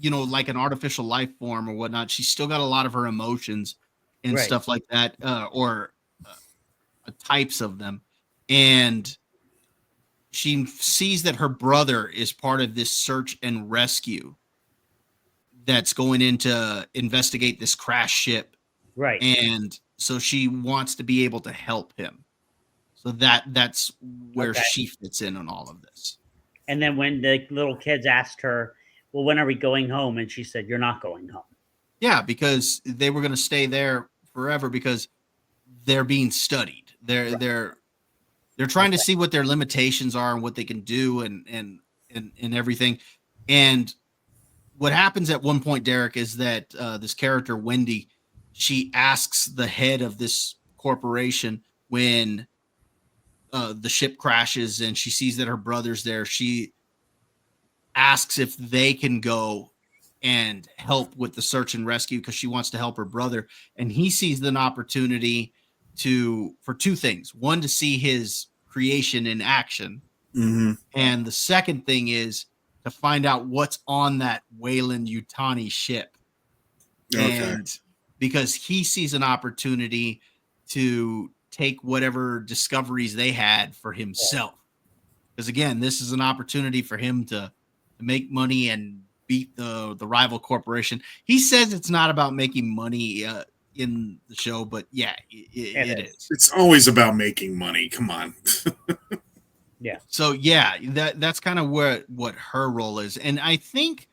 like an artificial life form or whatnot, she's still got a lot of her emotions and Right. stuff like that, or types of them. And she sees that her brother is part of this search and rescue that's going in to investigate this crash ship. Right. And so she wants to be able to help him. So that's where Okay. she fits in on all of this. And then when the little kids asked her, well, when are we going home? And she said, you're not going home. Yeah, because they were going to stay there forever because they're being studied. They're trying to see what their limitations are and what they can do and everything. And what happens at one point, Derek, is that this character Wendy, she asks the head of this corporation when the ship crashes and she sees that her brother's there. She asks if they can go and help with the search and rescue because she wants to help her brother. And he sees an opportunity for two things. One, to see his creation in action. Mm-hmm. And the second thing is to find out what's on that Weyland-Yutani ship. Okay. And because he sees an opportunity to take whatever discoveries they had for himself. Because again, this is an opportunity for him to make money and beat the rival corporation. He says it's not about making money in the show, but yeah, it is. It's always about making money. Come on. Yeah. So yeah, that's kind of what her role is. And I think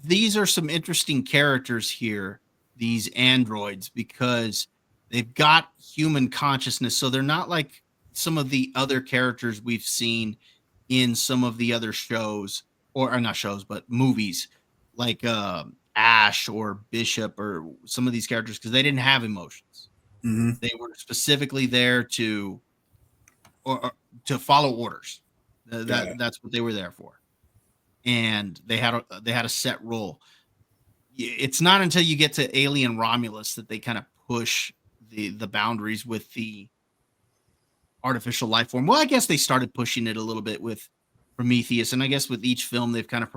these are some interesting characters here, these androids, because they've got human consciousness. So they're not like some of the other characters we've seen in some of the other shows, or not shows, but movies, like Ash or Bishop or some of these characters, because they didn't have emotions. Mm-hmm. They were specifically there to follow orders. That's what they were there for, and they had a set role. It's not until you get to Alien Romulus that they kind of push the boundaries with the artificial life form. Well, I guess they started pushing it a little bit with Prometheus, and I guess with each film they've kind of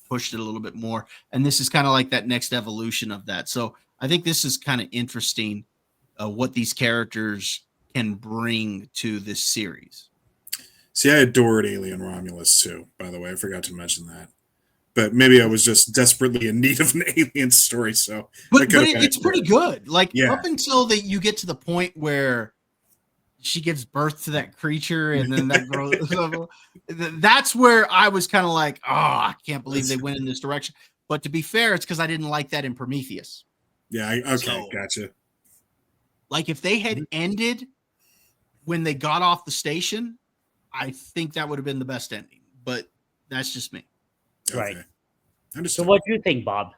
pushed it a little bit more. And this is kind of like that next evolution of that. So I think this is kind of interesting, what these characters can bring to this series. See, I adored Alien Romulus too, by the way. I forgot to mention that. But maybe I was just desperately in need of an alien story. So, but it's pretty good. Like, yeah. Up until that you get to the point where she gives birth to that creature, and then that grows. That's where I was kind of like, oh, I can't believe they went in this direction. But to be fair, it's because I didn't like that in Prometheus. Yeah. Okay. Gotcha. Like, if they had ended when they got off the station, I think that would have been the best ending. But that's just me. Right. Okay. So what do you think, Bob?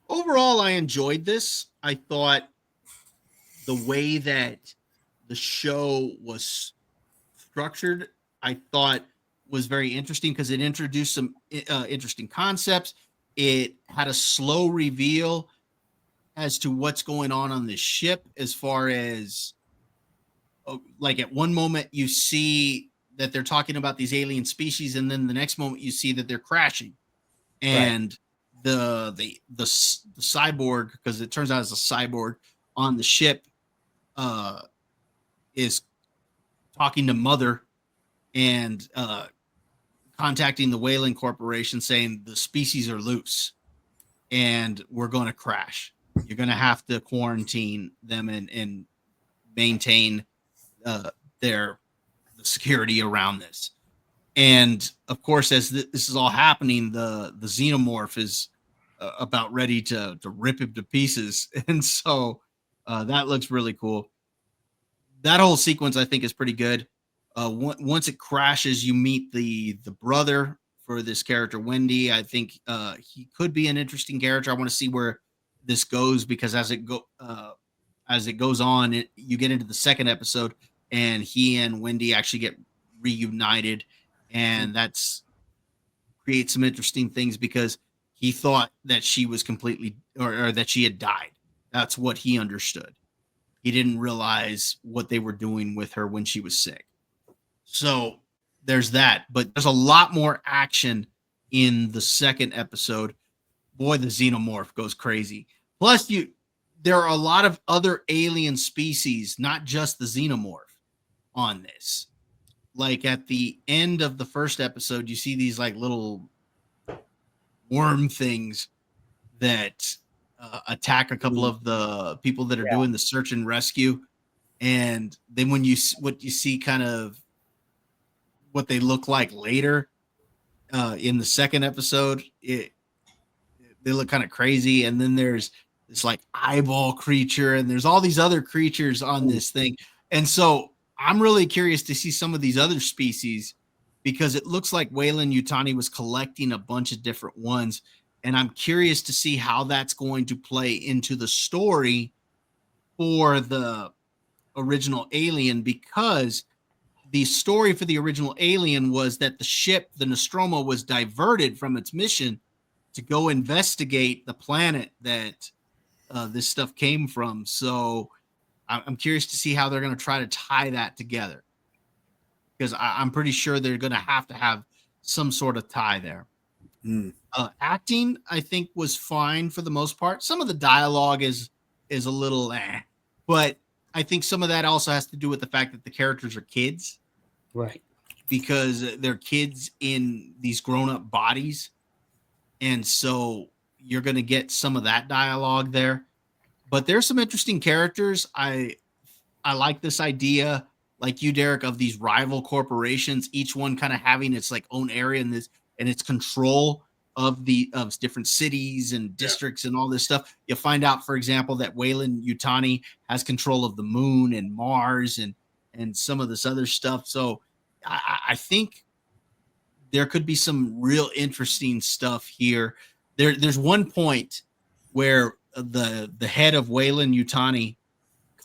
Overall, I enjoyed this. I thought the way that the show was structured, I thought was very interesting because it introduced some interesting concepts. It had a slow reveal as to what's going on this ship, as far as like at one moment you see that they're talking about these alien species, and then the next moment you see that they're crashing, and the cyborg, because it turns out it's a cyborg on the ship, is talking to Mother and contacting the Weyland Corporation, saying the species are loose and we're going to crash. You're going to have to quarantine them and maintain the security around this. And of course, as this is all happening, the xenomorph is about ready to rip him to pieces, and so that looks really cool. That whole sequence I think is pretty good. Once it crashes, you meet the brother for this character Wendy. I think he could be an interesting character. I want to see where this goes, because as it goes on, you get into the second episode, and he and Wendy actually get reunited, and that's creates some interesting things, because he thought that she was completely or that she had died. That's what he understood. He didn't realize what they were doing with her when she was sick. So there's that, but there's a lot more action in the second episode. Boy, the xenomorph goes crazy. Plus, there are a lot of other alien species, not just the xenomorph, on this. Like at the end of the first episode, you see these like little worm things that attack a couple of the people that are doing the search and rescue. And then what you see kind of what they look like later in the second episode, they look kind of crazy. And then there's this like eyeball creature, and there's all these other creatures on this thing. And so I'm really curious to see some of these other species, because it looks like Weyland-Yutani was collecting a bunch of different ones. And I'm curious to see how that's going to play into the story for the original Alien, because the story for the original Alien was that the ship, the Nostromo, was diverted from its mission to go investigate the planet that this stuff came from. So I'm curious to see how they're going to try to tie that together, because I'm pretty sure they're going to have some sort of tie there. Acting, I think, was fine for the most part. Some of the dialogue is a little but I think some of that also has to do with the fact that the characters are kids. Right. Because they're kids in these grown-up bodies. And so you're going to get some of that dialogue there. But there's some interesting characters. I like this idea, like you, Derek, of these rival corporations, each one kind of having its like own area in this, and its control of different cities and districts and all this stuff. You'll find out, for example, that Weyland-Yutani has control of the moon and Mars and some of this other stuff. So I think there could be some real interesting stuff here. There's one point where the head of Weyland-Yutani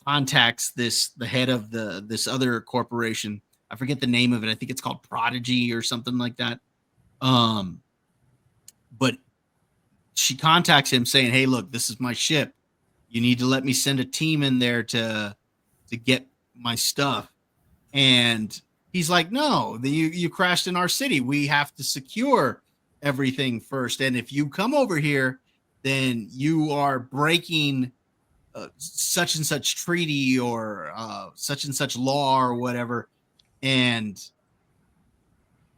contacts the head of this other corporation. I forget the name of it. I think it's called Prodigy or something like that. But she contacts him saying, "Hey, look, this is my ship. You need to let me send a team in there to get my stuff." And he's like, "No, you crashed in our city. We have to secure everything first. And if you come over here, then you are breaking such and such treaty or such and such law or whatever. And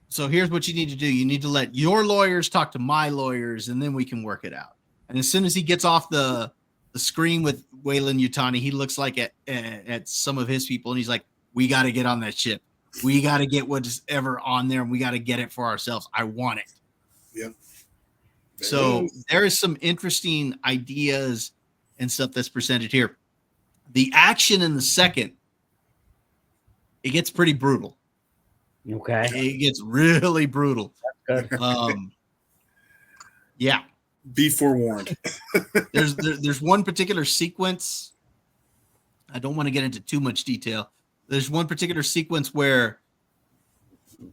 so here's what you need to do. You need to let your lawyers talk to my lawyers, and then we can work it out." And as soon as he gets off the screen with Weyland-Yutani, he looks like at some of his people, and he's like, "We got to get on that ship. We got to get what's ever on there, and we got to get it for ourselves. I want it." Yep. So there is some interesting ideas and stuff that's presented here. The action in the second, it gets pretty brutal. Okay. It gets really brutal. That's good. Yeah. Be forewarned. There's one particular sequence. I don't want to get into too much detail. There's one particular sequence where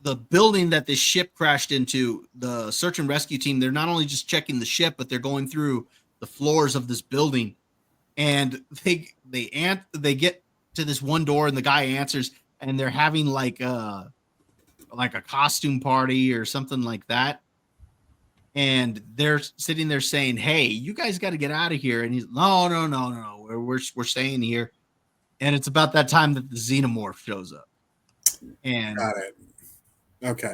the building that this ship crashed into, the search and rescue team, they're not only just checking the ship, but they're going through the floors of this building. And they get to this one door, and the guy answers, and they're having like a costume party or something like that. And they're sitting there saying, "Hey, you guys got to get out of here." And he's, no, we're staying here. And it's about that time that the xenomorph shows up. And Got it. Okay.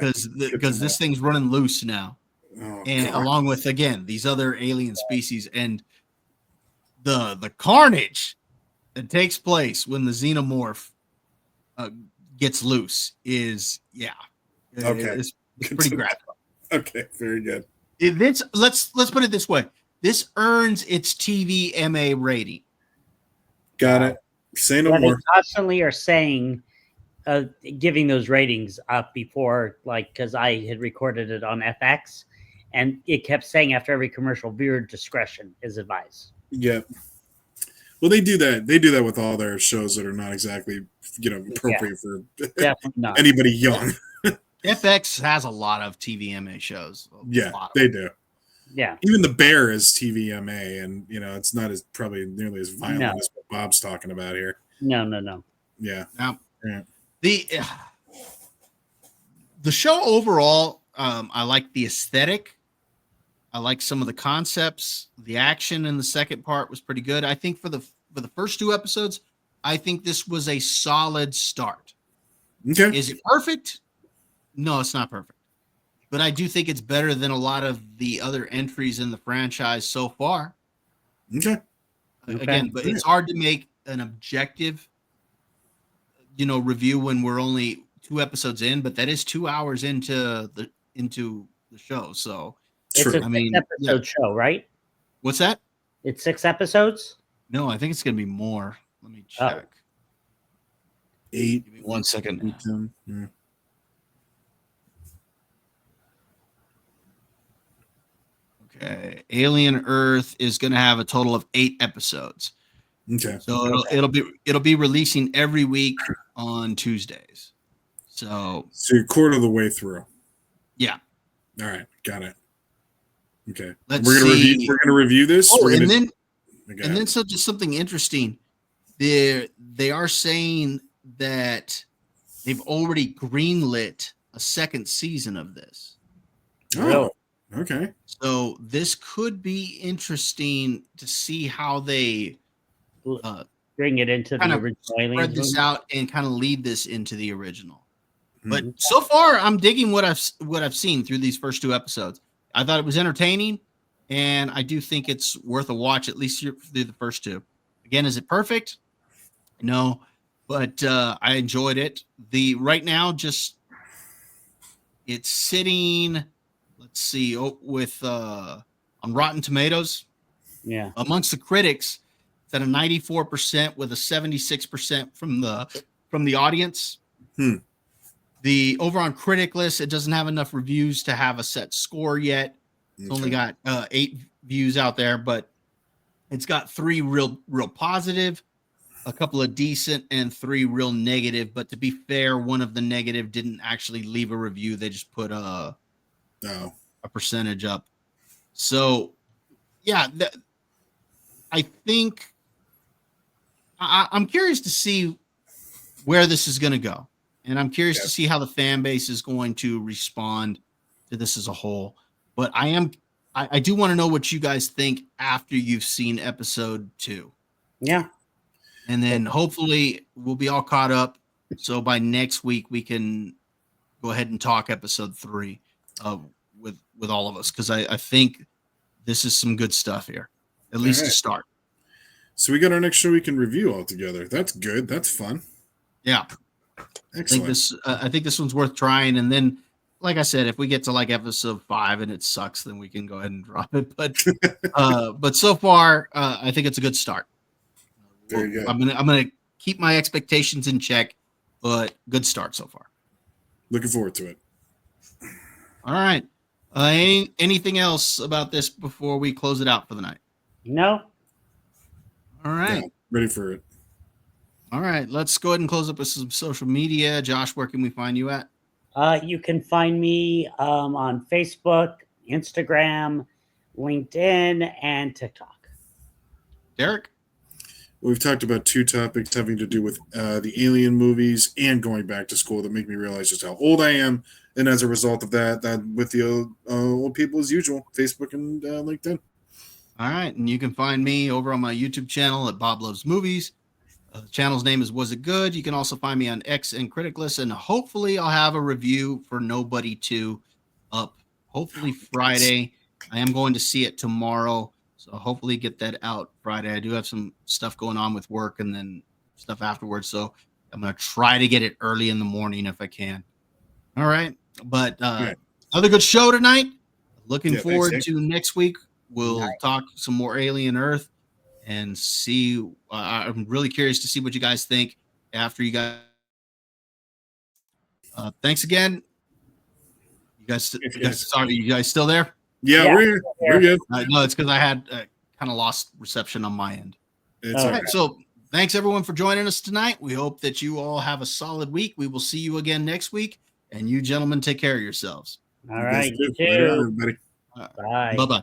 Because this thing's running loose now. Oh, And God. along with, again, these other alien species, and the carnage that takes place when the xenomorph gets loose is Okay. it's pretty graphic. Okay, very good. Let's put it this way. This earns its TVMA rating. Got it. Say no Yeah, they more. constantly are saying, giving those ratings up before, like, because I had recorded it on FX, and it kept saying after every commercial, viewer discretion is advised. Yeah. Well, they do that. They do that with all their shows that are not exactly, appropriate for Definitely not. anybody young. FX has a lot of TVMA shows. Yeah, they do. Yeah. Even The Bear is TVMA, and it's not as probably nearly as violent No. as what Bob's talking about here. No. Yeah. Now, Yeah. the show overall, I like the aesthetic. I like some of the concepts. The action in the second part was pretty good. I think for the first 2 episodes, I think this was a solid start. Okay. Is it perfect? No, it's not perfect. But I do think it's better than a lot of the other entries in the franchise so far. Okay. Again, but it's hard to make an objective, review when we're only 2 episodes in. But that is 2 hours into the show. So It's a I mean, 6-episode show, right? what's that? It's 6 episodes? No, I think it's going to be more. Let me check. 8. Give me 1 second. 8, 10. Yeah. Okay, Alien Earth is going to have a total of 8 episodes. Okay. So it'll be releasing every week on Tuesdays. So you're quarter of the way through. Yeah. All right, got it. Okay. Let's We're gonna see. review. We're gonna review this. Oh, We're and gonna, then so just something interesting. They are saying that they've already greenlit a second season of this. Oh, okay. So this could be interesting to see how they Bring it into the kind of original spread Aliens this movie. out and kind of lead this into the original. But Mhm. so far, I'm digging what I've seen through these first 2 episodes. I thought it was entertaining, and I do think it's worth a watch, at least through the first 2. Again, is it perfect? No, but I enjoyed it. Right now, it's sitting. Let's see, with on Rotten Tomatoes. Yeah. Amongst the critics, it's at a 94% with a 76% from the audience. The over on Critic List, it doesn't have enough reviews to have a set score yet. It's only got 8 views out there, but it's got 3 real positive, a couple of decent, and 3 real negative. But to be fair, one of the negative didn't actually leave a review. They just put a percentage up. So, yeah, I think I'm curious to see where this is going to go. And I'm curious to see how the fan base is going to respond to this as a whole. But I do want to know what you guys think after you've seen episode 2. Yeah. And then hopefully we'll be all caught up. So by next week, we can go ahead and talk episode 3 with all of us. Because I think this is some good stuff here, at least to start. So we got our next show we can review all together. That's good. That's fun. Yeah. Excellent. I think this one's worth trying. And then, like I said, if we get to like episode 5 and it sucks, then we can go ahead and drop it. But so far, I think it's a good start. Very good. I'm gonna keep my expectations in check, but good start so far. Looking forward to it. All right. Anything else about this before we close it out for the night? No. All right. Yeah, ready for it. All right. Let's go ahead and close up with some social media. Josh, where can we find you at? You can find me on Facebook, Instagram, LinkedIn, and TikTok. Derek? We've talked about 2 topics having to do with the Alien movies and going back to school that make me realize just how old I am. And as a result of that with the old people as usual, Facebook and LinkedIn. All right. And you can find me over on my YouTube channel at Bob Loves Movies. The channel's name is Was It Good? You can also find me on X and Critic List. And hopefully I'll have a review for Nobody 2 up. Hopefully Friday. I am going to see it tomorrow. So hopefully get that out Friday. I do have some stuff going on with work and then stuff afterwards. So I'm going to try to get it early in the morning if I can. All right. But Yeah. another good show tonight. Looking Yeah, forward thanks, to next week. We'll Nice. talk some more Alien Earth and see. I'm really curious to see what you guys think after you guys. Thanks again. Sorry, you guys still there? Yeah, Yeah, we're here. We're good. No, it's because I had kind of lost reception on my end. It's All all All right. right. So thanks everyone for joining us tonight. We hope that you all have a solid week. We will see you again next week. And you gentlemen take care of yourselves. All right. You You guys too. Later on, too. everybody. Bye. Bye-bye.